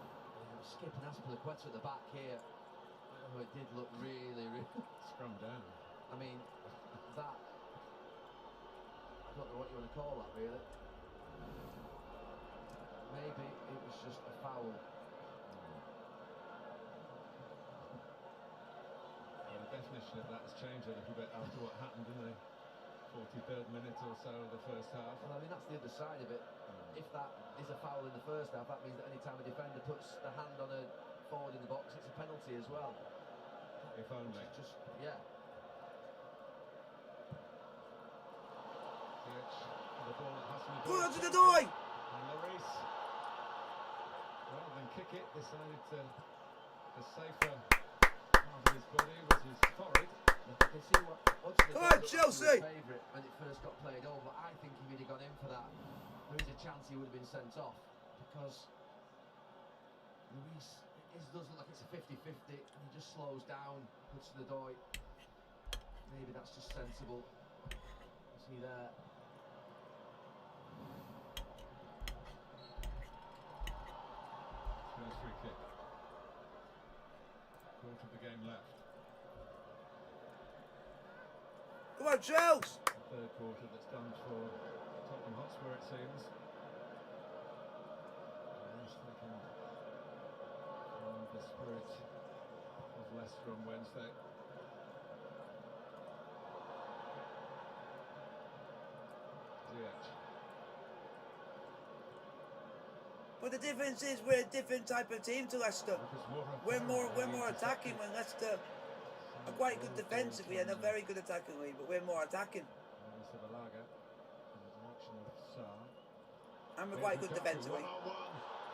Skip and Aspilicueta at the back here. Oh, it did look really scrum down. I mean, that, I don't know what you want to call that, really. Maybe it was just a foul. Well, the definition of that has changed a little bit after what happened in the 43rd minute or so of the first half. Well, I mean, that's the other side of it. If that is a foul in the first half, that means that any time a defender puts the hand on a forward in the box, it's a penalty as well. If only. Just, yeah. The ball at Hassan. Put it to the door! And Lloris, rather than kick it, decided to the safer part of his body was his forehead. You can see what Come on, Chelsea! Favourite when it first got played over. I think if he'd have gone in for that, there is a chance he would have been sent off, because Lloris, it does look like it's a 50-50, and he just slows down, puts to the door. Maybe that's just sensible. See there. First free kick. Quarter of the game left. Come on, Chelsea! Third quarter that's done for Tottenham Hotspur, it seems. Just thinking from the spirit of Leicester on Wednesday. But the difference is we're a different type of team to Leicester. We're more attacking, when Leicester are quite good defensively and are very good attackingly, but we're more attacking. And we're quite good defensively.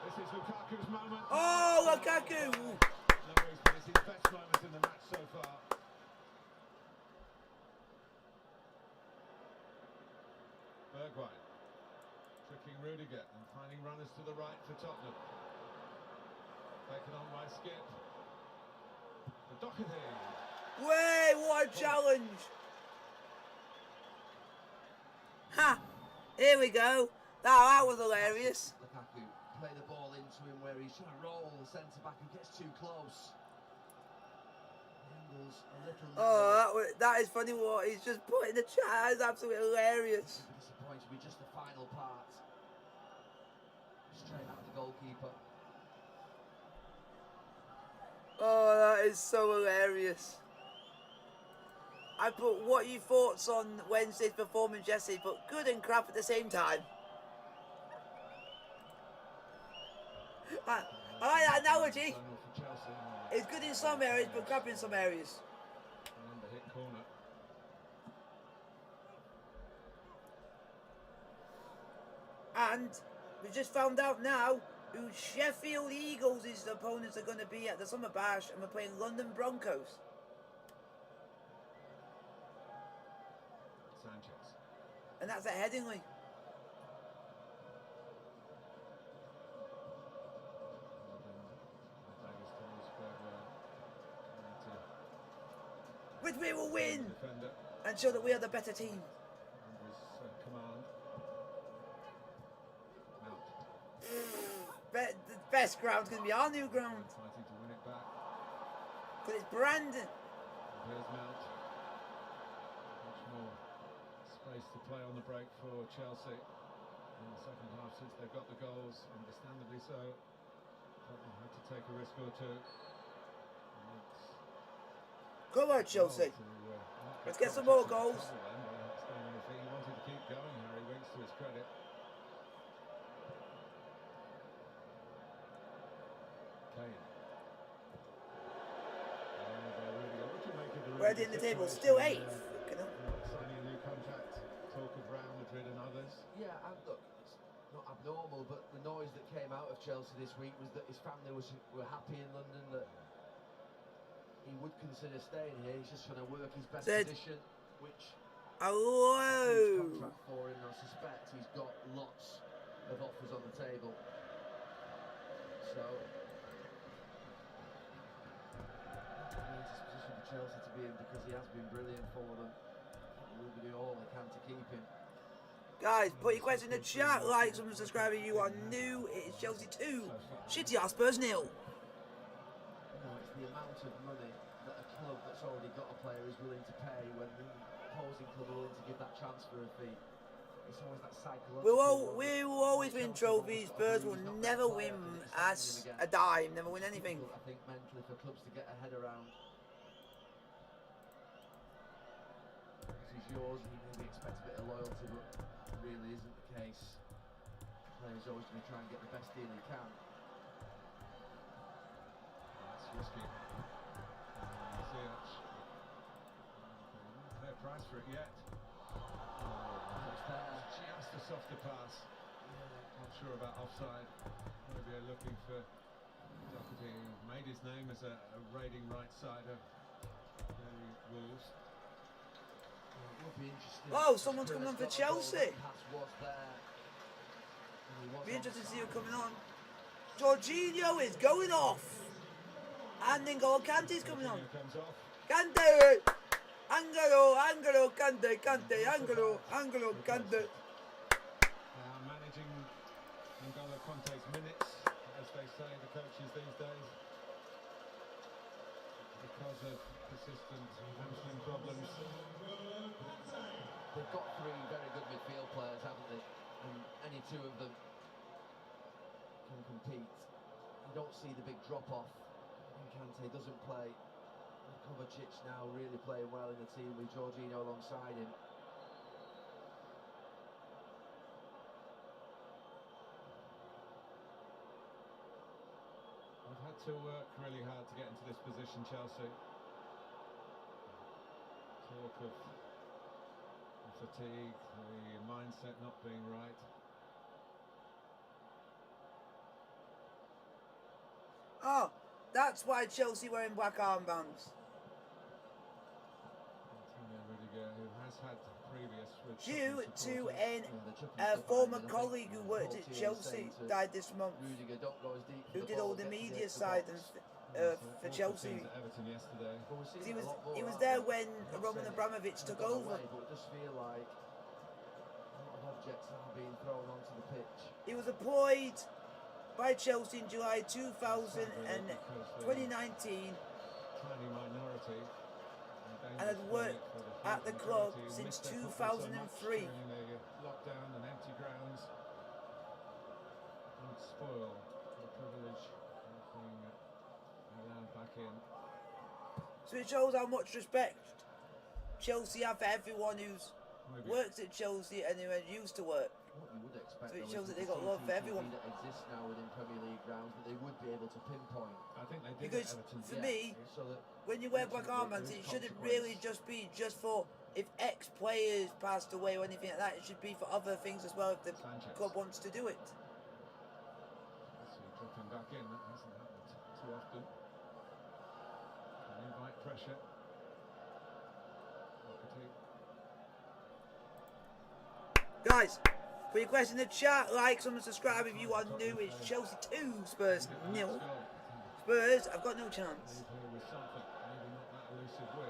This is Lukaku's moment. Oh, Lukaku! No, it's his best moment in the match so far. Bergwijn tricking Rudiger and finding runners to the right for Tottenham. Taken on by Skip. The Doherty. Way, what a challenge! Ha! Here we go. That was hilarious. Lukaku play the ball into him where he's trying to roll the centre back who gets too close. Angles a little. Oh, that is funny. What he's just put in the chat. It's absolutely hilarious. Disappointed with just the final part. Straight out the goalkeeper. Oh, that is so hilarious. I put what you thoughts on Wednesday's performance yesterday, but good and crap at the same time. I like that analogy. It's good in some areas, but crap in some areas. And the hit corner. And we just found out now who Sheffield Eagles' opponents are going to be at the Summer Bash, and we're playing London Broncos. Sanchez. And that's at Headingley. Which we will win and show that we are the better team. Command. The best ground's going to be our new ground. Fighting to win it back. Because it's Brandon. Here's Mount. Much more space to play on the break for Chelsea in the second half since they've got the goals, understandably so. Tottenham had to take a risk or two. Come on, Chelsea. Let's get some more goals. He wanted to keep going, Harry Winks, to his credit. Kane. We're in the table, still 8th. Signing a new contract, talk of Real Madrid and others. Yeah, and look, it's not abnormal, but the noise that came out of Chelsea this week was that his family were happy in London, that he would consider staying here. He's just trying to work his best position, which hello contract for him. I suspect he's got lots of offers on the table. So position for Chelsea to be in, because he has been brilliant for them. We'll be doing all they can to keep him. Guys, put your question in the chat. Like, subscribe if you are new. It is Chelsea 2, Shitty Spurs 0. It's the amount of money that a club that's already got a player is willing to pay when the opposing club are willing to give that transfer fee. It's always that psychological. We will always win trophies. Spurs will never win us a dime, never win anything. I think mentally for clubs to get a head around. property's yours, you maybe expect a bit of loyalty, but it really isn't the case. The player's always going to try and get the best deal he can. That's risky. Ziyech. Fair price for it yet. It's there. Just a softer pass. Not sure about offside. Maybe they're looking for Doherty, who made his name as a raiding right-sider. The Wolves. It would be interesting. Oh, someone's coming on for Spurs got a goal, Chelsea. that pass was there. And he was Be interested to see who onside. coming on. Jorginho is going off. And N'Golo Kante's coming on. Jorginho comes off. Kante! Angolo, Kante, Angolo, Kante. Managing N'Golo Kante's minutes, as they say, the coaches these days, because of persistent hamstring problems. They've got three very good midfield players, haven't they? And any two of them can compete. You don't see the big drop-off. Kante doesn't play. Kovacic now really playing well in the team with Jorginho alongside him. They've had to work really hard to get into this position, Chelsea. Talk of fatigue, the mindset not being right. Oh, that's why Chelsea wearing black armbands. Antonio Rudiger, who has had previous with Due Tottenham to supporters. a former colleague who worked at Chelsea died this month, Rudiger, don't go as deep for who the did ball, all the get to media the side box. for Chelsea. Teams at Everton yesterday. But we're seeing He it was a lot more, he was aren't there we? when I'm not Roman saying Abramovich it's took gone over. away, but it does feel like a lot of objects now being thrown onto the pitch. He was employed by Chelsea in July 2019 Tiny minority. and had worked at the club since 2003. Lockdown and empty grounds would spoil the privilege of being allowed back in. So it shows how much respect Chelsea have for everyone who's Maybe. works at Chelsea and who are used to work. What you would expect, So it though, shows is that they the got love for CCTV everyone. that exists now within Premier League grounds, that they would be able to pinpoint. I think they did Because at Everton. for me, So that when you wear black ultimately armbands, there it is shouldn't consequence. really just be just for if ex-players passed away or anything like that. It should be for other things as well if the Sanchez. club wants to do it. Let's see, dropping back in. That hasn't happened too often. Can invite pressure. Doherty. Guys, put your question in the chat, like, comment, subscribe if you are new. It's Chelsea 2, Spurs 0. Spurs, I've got no chance. Leave her with something, maybe not that elusive win.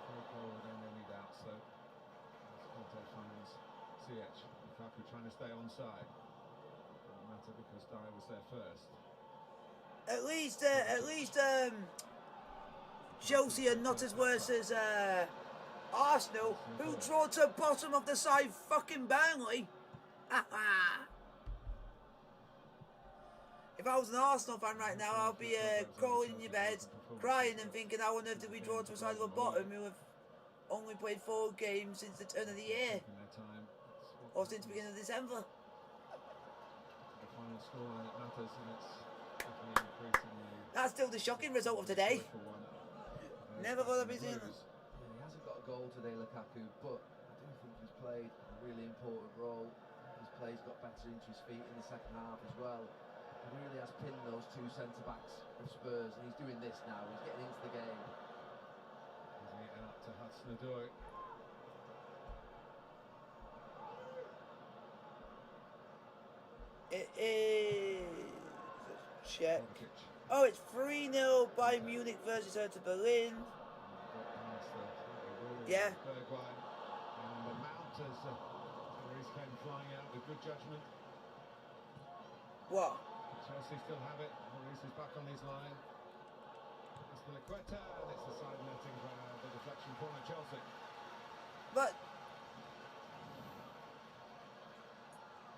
Third goal without any doubt, so as Conte finds Ziyech. Lukaku trying to stay onside. Doesn't matter because Dyer was there first. At least Chelsea are not as worse as Arsenal, who draw to bottom of the side fucking Burnley. If I was an Arsenal fan right now, I'll be crawling in your bed, crying and thinking, how on earth did we draw to a side of the bottom who have only played 4 games since the turn of the year, Taking their time. It's what or since the happens beginning of December? to the final scoreline that matters, and it's definitely increasingly That's still the shocking result of today. for one. Never thought I'd be seeing Blues. Yeah, he hasn't got a goal today, Lukaku, but I do think he's played a really important role. His play's got better into his feet in the second half as well. He really has pinned those 2 centre-backs of Spurs, and he's doing this now. He's getting into the game. Giving it out to Hudson-Odoi. It is. Check. Kovacic. Oh, it's 3-0 by Munich versus Hertha Berlin. Got past the wall of Yeah. Bergwijn. And the Mount as Lloris came flying out with good judgment. What? Chelsea still have it. Lloris is back on his line. Aspilicueta, and it's the side netting grab, the deflection corner, Chelsea. But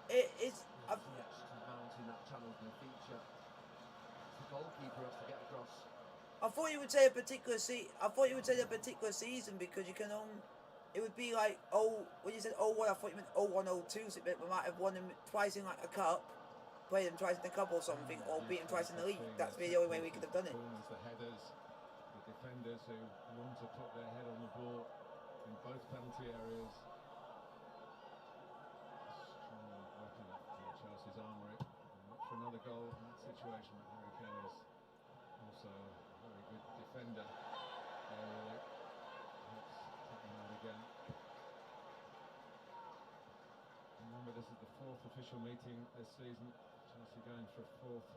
it's. Ziyech to Mount in that channel's going to feature. The goalkeeper has to get across. I thought you would say a particular I thought you would say a particular season because you can only. It would be like when you said 01, I thought you meant 01, 02, so we might have won them twice in like a cup, played them twice in the cup or something, or beat them twice in the league. That's the only way we could have done it. The headers, the defenders who want to put their head on the ball in both penalty areas. Strong weapon for Chelsea's armoury. Look for another goal in that situation. Harry Kane is also a very good defender. Helps Tottenham out again. Remember, this is the 4th official meeting this season. Chelsea going for a 4th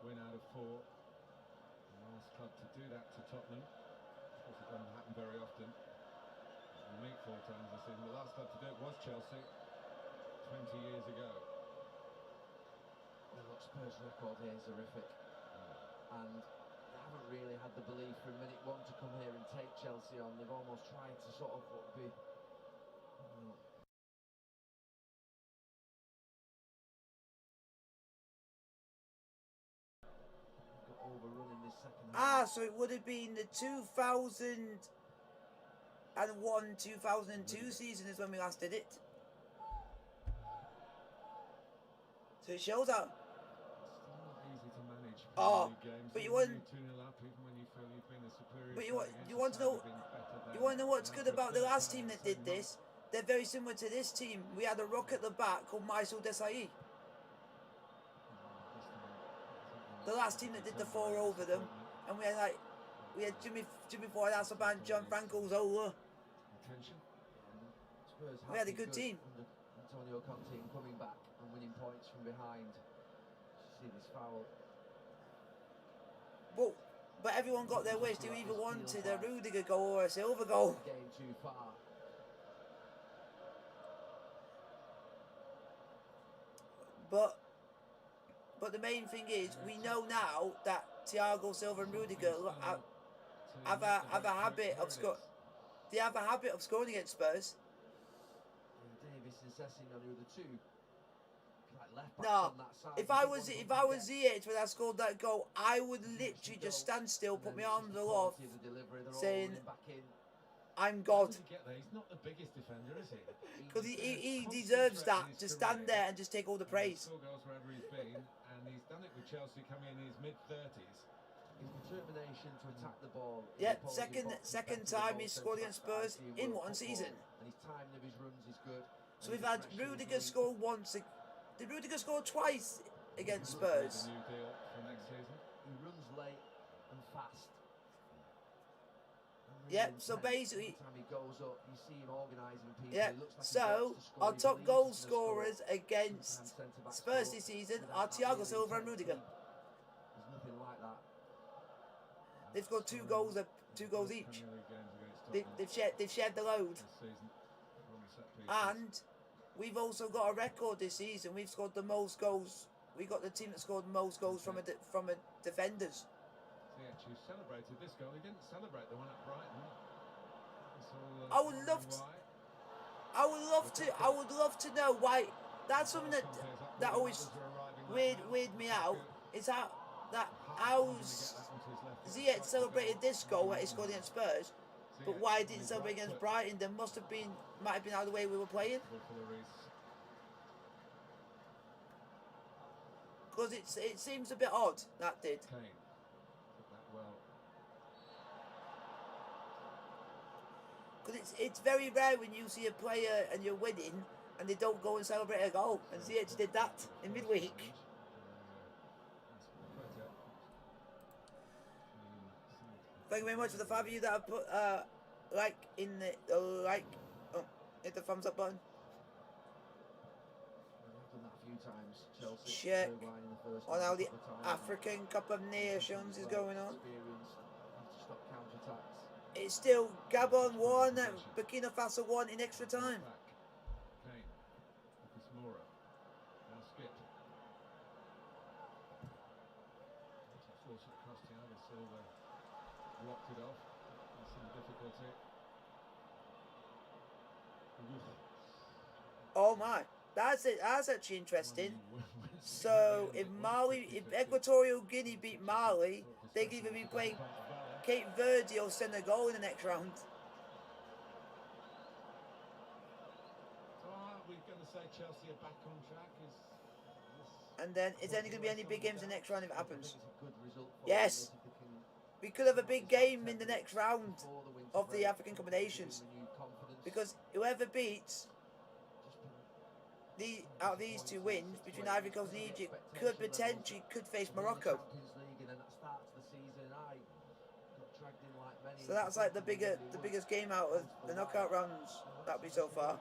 win out of 4. The last club to do that to Tottenham. Of course, it doesn't happen very often. We meet 4 times this season. The last club to do it was Chelsea 20 years ago. The Spurs record here is horrific, and they haven't really had the belief from minute 1 to come here and take Chelsea on. They've almost tried to sort of be overrun in this second half. So it would have been the 2001-2002 season is when we last did it. So it shows up. It's not easy to manage games. But you want. 2-0 up, even when you feel you've been a superior. But you want to know. You want to know what's good about the last team that did this? They're very similar to this team. We had a rock at the back called Maisel Desai. The last team that did the 4 over them, and we had Jimmy Floyd, Hasselbank, John Franco, Zola. We had a good team. Antonio Conte coming back and winning points from behind. See this foul. But everyone got their wish. They either wanted a Rudiger goal or a Silva goal. Game too far. But the main thing is, we know now that Thiago Silva and Rudiger have a habit of They have a habit of scoring against Spurs. Davis assessing on the other 2. Like left back No, on that side. if I was Ziyech when I scored that goal, I would literally just stand still, put my arms aloft, saying, "I'm God." He's not the biggest defender, is he? Because he deserves that, to stand there and just take all the praise. 4 goals wherever he's been, and he's done it with Chelsea coming in his mid-30s. His determination to attack the ball. Yep, second time he's scored against Spurs in one season. And his timing of his runs is good. So we've had Rudiger score once. Did Rudiger score twice against Spurs? New deal for next season. He runs late and fast. Yep, so basically, time he goes up, you see him organising people. yeah, so our top goal scorers against Spurs this season are Thiago Silva and Rudiger. There's nothing like that. They've scored 2 goals each. They've shared the load. And we've also got a record this season. We've scored the most goals. We got the team that scored the most goals from a defenders. Ziyech celebrated this goal. He didn't celebrate the one at Brighton. I would love to know why. That's something that always weird me out. Is how Ziyech celebrated this goal that he scored against Spurs, but why he didn't celebrate against Brighton? There might have been out of the way we were playing. Because it seems a bit odd, that did. Because it's very rare when you see a player and you're winning and they don't go and celebrate a goal. And Ziyech did that in midweek. Thank you very much for the 5 of you that have put hit the thumbs up button. Check on how the African Cup of Nations is going on. It's still Gabon 1, Burkina Faso 1 in extra time. Blocked it off. Some difficulty. Oh my, that's it. That's actually interesting. So if Equatorial Guinea beat Mali, they could either be playing Cape Verde or Senegal in the next round. We're going to say Chelsea are back on track. And then, is there going to be any big games in the next round if it happens? It's a good result for Yes! them if they can We could have a big game in the next round of the African Cup of Nations. Because whoever beats out of these two wins between Ivory Coast and Egypt could potentially face Morocco. So that's like the biggest game out of the knockout rounds that'll be so far.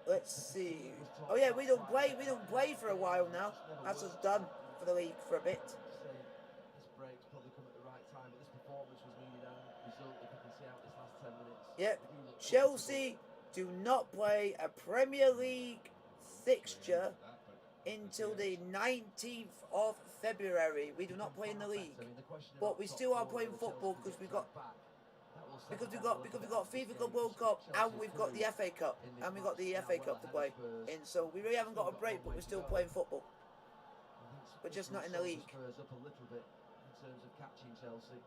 Let's see. Oh yeah, we don't play for a while now. That's us done for the league for a bit. This break's probably come at the right time, but this performance was needed and result if you can see out this last 10 minutes. Yep. Chelsea do not play a Premier League fixture until the 19th of February. We do not play in the league, but we still are playing football because we've got FIFA Club World Cup and we've got the FA Cup to play in. So we really haven't got a break, but we're still playing football. We're just not in the league. Spurs up a little bit in terms of catching Chelsea.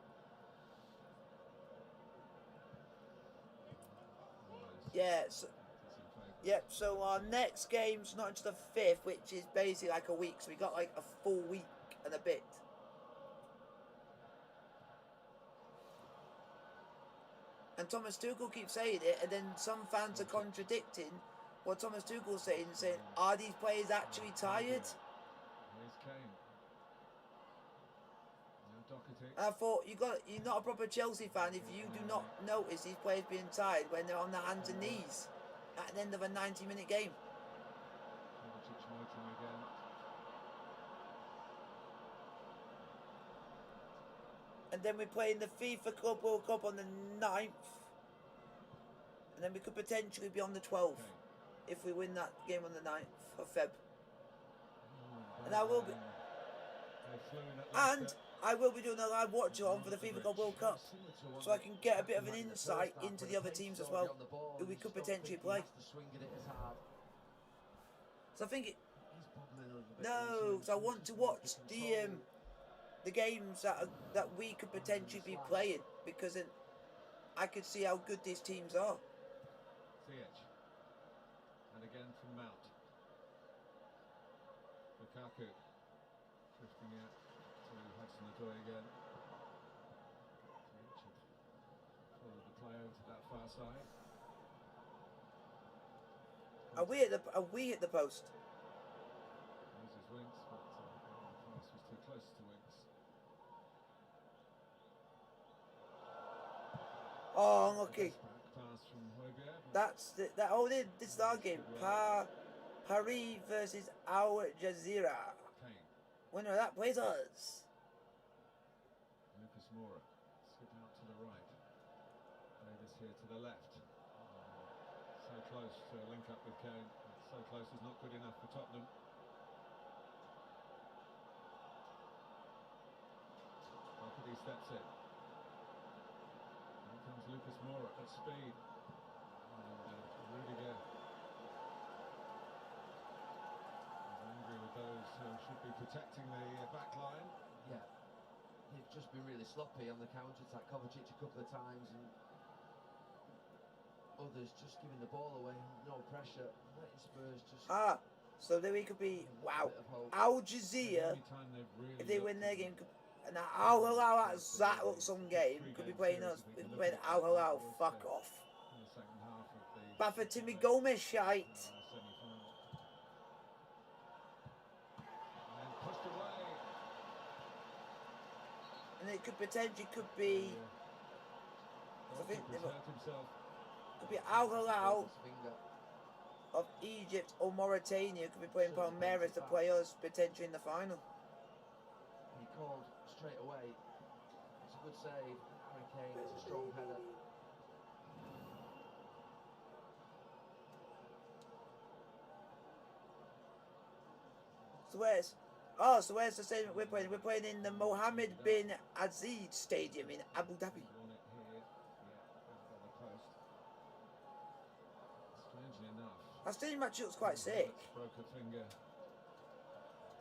Yes. Yep, so our next game's not until the 5th, which is basically like a week. So we got like a full week and a bit. And Thomas Tuchel keeps saying it, and then some fans are contradicting what Thomas Tuchel's saying, are these players actually tired? And I thought, you're not a proper Chelsea fan if you do not notice these players being tired when they're on their hands and knees at the end of a 90-minute game. And then we're playing the FIFA Club World Cup on the 9th. And then we could potentially be on the 12th if we win that game on the 9th of Feb. And I will be doing a live watch along for the FIFA Club World Cup, so I can get a bit of an insight into the other teams as well, who we could potentially play. So I think so I want to watch the games that we could potentially be playing, because then I could see how good these teams are. And again from Mount. Lukaku drifting out to Hudson-Odoi again. Followed the play over to that far side. Are we at the post? There's his Winks, but the pass was too close to Winks. Oh, unlucky. Pass from Højbjerg. This is our game. Paris versus Al Jazeera. Winner of that plays us. Lucas Moura, skip out to the right. Davis here to the left. So close to link up with Kane. So close is not good enough for Tottenham. He steps in. Here comes Lucas Moura at speed. And Rudiger is angry with those who should be protecting the back line. Yeah, they've just been really sloppy on the counter-attack. Kovacic a couple of times and others just giving the ball away. No pressure. Letting Spurs just... So then we could be... Wow. Al Jazeera, if they win their game... Now Al Hilal, that looks some game. Could be playing us. We could be playing Al Hilal. Fuck off. But for Timmy Gomez shite. And it could potentially be. I think could be Al Hilal of Egypt or Mauritania. Could be playing Palmeiras to play us potentially in the final. He called straight away. It's a good save. Harry Kane, it's a strong header. So where's the stadium we're playing? We're playing in the Mohammed bin Aziz Stadium in Abu Dhabi. Strangely enough, That stadium actually looks quite sick. broke a finger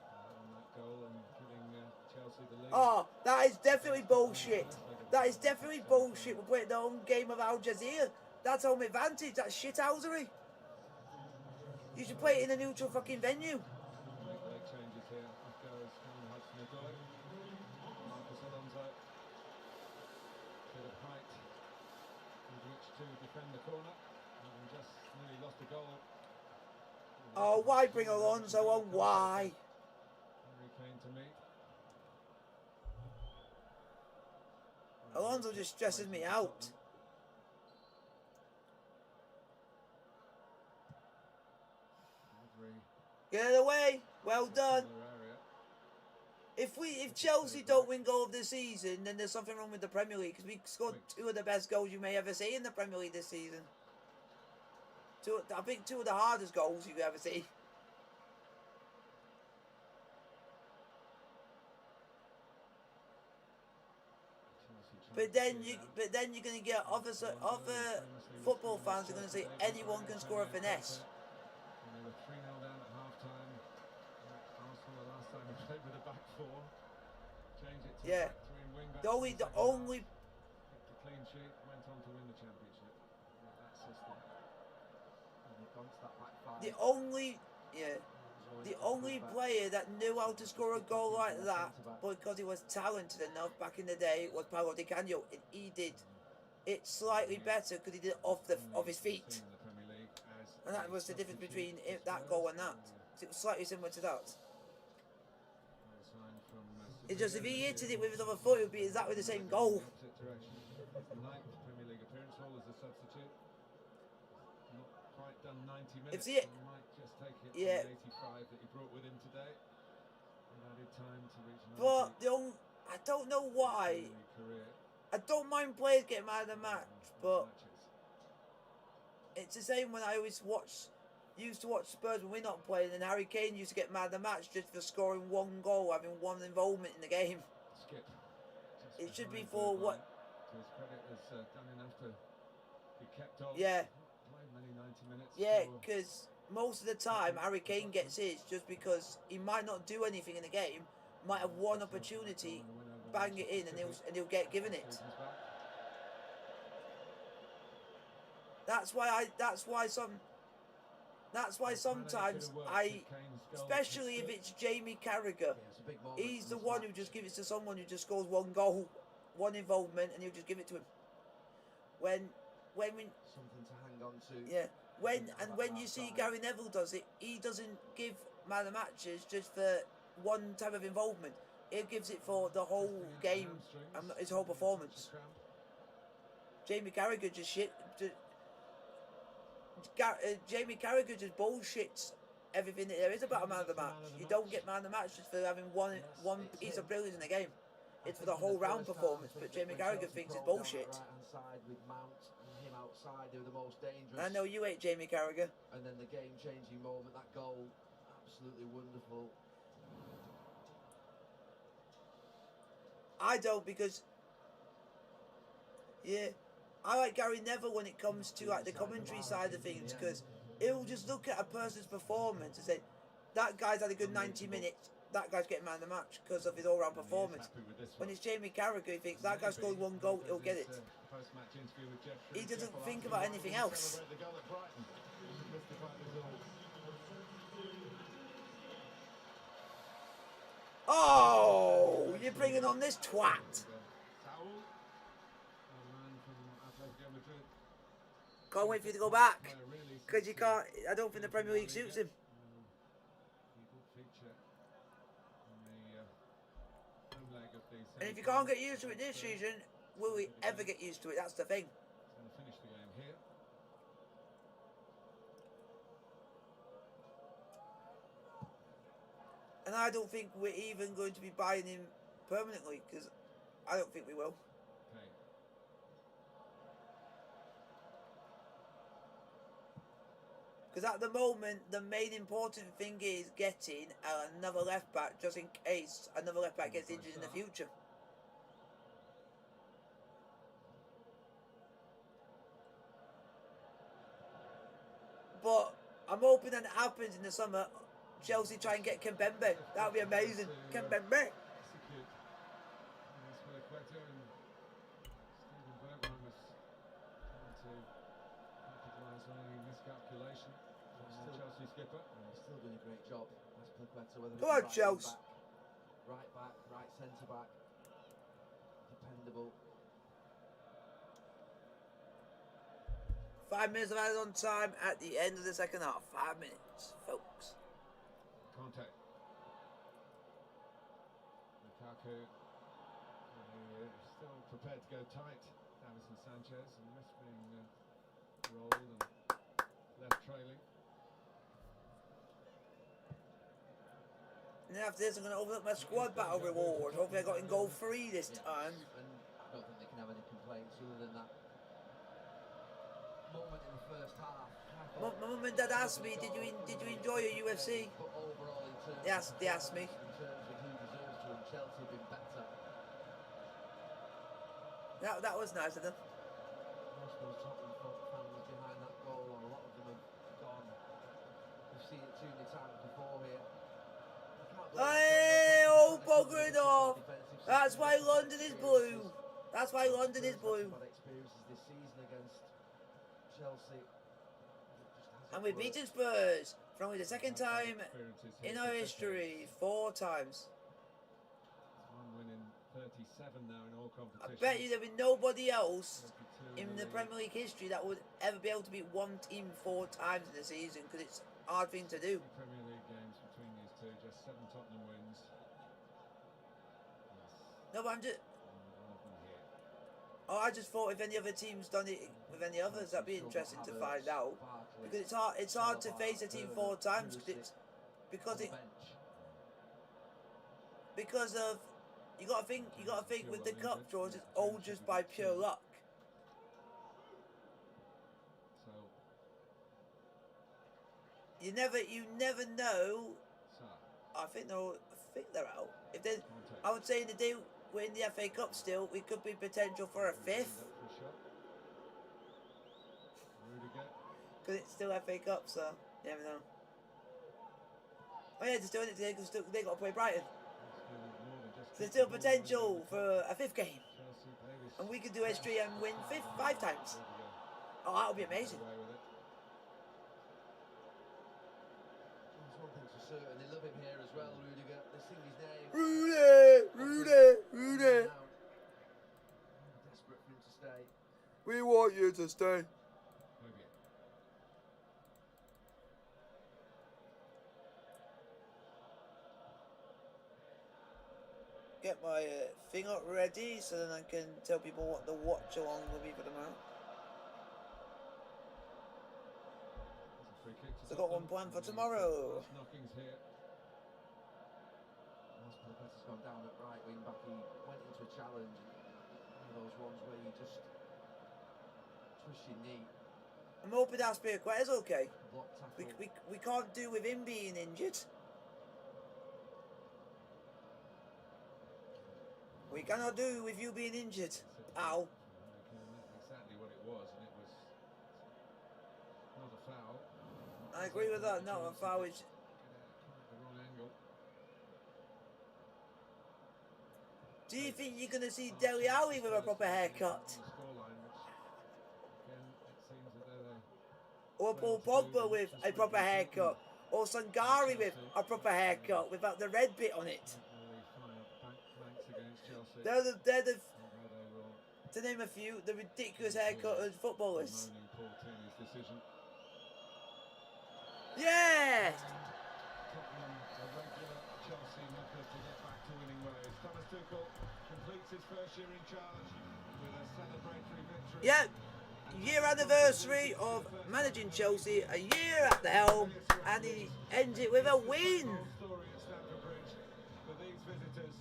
on that goal and giving Chelsea Oh, that is definitely bullshit. That is definitely bullshit. We're playing their own game of Al Jazeera. That's home advantage. That's shithousery. You should play it in a neutral fucking venue. Late changes here. Off goes Cameron Hudson-Odoi. Marcus Alonso. Bit of height with which to defend the corner. And just nearly lost a goal. Oh, why bring Alonso on? Why? Harry Kane to meet. Alonso just stresses me out. Get it away. Well done. If Chelsea don't win goal of the season, then there's something wrong with the Premier League, because we scored 2 of the best goals you may ever see in the Premier League this season. I think 2 of the hardest goals you could ever see. But then you're gonna get other football fans are gonna say anyone can score a finesse. And they were 3-0 down at half-time. Arsenal the last time we played with a back 4. Change it to back 3 and wing back. The only the clean sheet, went on to win the championship with that system. And it bumps that back 5. The only player that knew how to score a goal like that, because he was talented enough back in the day, was Paolo Di Canio. And he did it slightly better because he did it off his feet. And that was the difference between that goal and that. It was slightly similar to that. It's just if he hit it with another foot, it would be exactly the same goal. Ninth Premier League appearance, all as a substitute. Not quite done 90 minutes. If he, might just take it to the 85 that he brought with him today. And added time to reach 90. But I don't know why. I don't mind players getting man of the match, but it's the same when I used to watch Spurs when we're not playing, and Harry Kane used to get man of the match just for scoring 1 goal, having 1 involvement in the game. Skip. It should be for what? To his credit, has done enough to be kept on. Yeah. Played many 90 minutes. Yeah, because most of the time Harry Kane gets his just because he might not do anything in the game, might have one opportunity, bang it in, and he'll get given it. That's why sometimes especially if it's Jamie Carragher, he's the one who just gives it to someone who just scores 1 goal, 1 involvement, and he'll just give it to him. When something to hang on to. Yeah. When you see Gary Neville does it, he doesn't give man of the matches just for 1 type of involvement. He gives it for the whole game and his whole performance. Jamie Carragher Jamie Carragher just bullshits everything that there is about a man of the match. You don't get man of the match just for having one piece of brilliance in the game. It's for the whole round performance. But Jamie Carragher thinks it's bullshit. Right-hand side with Mount and him outside, they were the most dangerous. I know you hate Jamie Carragher. And then the game-changing moment, that goal, absolutely wonderful. I don't, because I like Gary Neville when it comes to like the commentary side of things, because he'll just look at a person's performance and say, that guy's had a good 90 minutes, that guy's getting man of the match because of his all-round performance. When it's Jamie Carragher, he thinks that guy's scored 1 goal, he'll get it. He doesn't think about anything else. Oh, you're bringing on this twat. Can't wait for you to go back, because you can't. I don't think the Premier League suits him. And if you can't get used to it this season, will we ever get used to it? That's the thing. Finish the game here. And I don't think we're even going to be buying him permanently, because I don't think we will. Because at the moment, the main important thing is getting another left back, just in case another left back gets injured in the future. But I'm hoping that it happens in the summer. Chelsea try and get Kimpembe. That would be amazing. Kimpembe. Speculation from Chelsea skipper. He's still doing a great job. Whether Go on, Chelsea. Right back, right centre back. Dependable. 5 minutes of added on time at the end of the second half. 5 minutes, folks. Conte. Lukaku. Still prepared to go tight. Davison Sanchez and risks being rolled and left trailing. And then after this, I'm going to open up my squad battle reward. Hopefully I got in goal 3 this time. And I don't think they can have any complaints other than that moment in the first half. My mum and dad asked me, did you enjoy your UFC? But overall, in terms They asked me. in terms of who deserves to win, Chelsea have been better. That was nice of them. Most of those Tottenham fans behind that goal, or a lot of them have gone. We've seen it too many times before here. Hey, oh, bugger it off. That's why London is blue. That's why London is blue. Bad experiences this season against Chelsea. And we've beaten Spurs for only the second time in our history. 4 times. One win in 37 now in all I competitions. bet you there'll be nobody else in the Premier League history that would ever be able to beat one team 4 times in the season, because it's a hard thing to do. Premier League games between these two, just 7 Tottenham wins. No, but I'm just... One of them here. Oh, I just thought if any other team's done it with any others, that'd be interesting to find out. Because it's hard to face a team 4 times, because of you gotta think with the cup draws, it's all just by pure luck. So, You never know. Salah. I think they're out. If they, I would say in the day we're in the FA Cup still, we could be potential for a 5th. Rudiger. Because it's still FA Cup, so you never know. Oh yeah, they're still in it today because they got to play Brighton. So there's still potential for a 5th game. And we could do S3 and win 5 times. Oh, that would be amazing. There's one thing for certain, they love him here as well, Rudiger. They sing his name. Rudy. Desperate for him to stay. We want you to stay. Get my thing up ready so then I can tell people what the watch along will be for tomorrow. So I've got one planned for tomorrow. Knockings here. Has gone down at right wing back. He went into a challenge. One of those ones where you just twist your knee. I'm hoping Aspiriquet is okay. Block tackle. We can't do with him being injured. We cannot do with you being injured. Ow. Exactly what it was, and it was not a foul. I agree with that. Not a foul. Is The wrong angle. do you think you're going to see Dele Alli with a proper haircut? Scoreline, which again, it seems that they're Or Paul Pogba with a proper haircut? Or Sangari with a proper haircut without the red bit on it? They're the to name a few, the ridiculous haircut footballers. Yeah! Tottenham, a regular Chelsea method to get back to winning ways. Thomas Tuchel completes his first year in charge with a celebratory victory. Yeah, year anniversary of managing Chelsea, a year at the helm, and he ends it with a win. Story at Stamford Bridge for these visitors.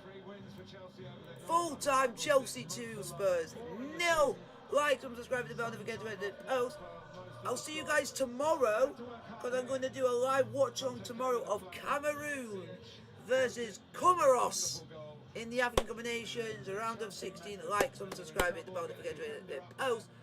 3 wins for Chelsea over their Full-time Chelsea 2, Spurs 0. Like and subscribe to the bell, don't forget to hit the post. I'll see you guys tomorrow, because I'm going to do a live watch-along tomorrow of Cameroon versus Comoros in the African Cup of Nations, a round of 16. Like and subscribe, hit the bell, don't forget to hit the post.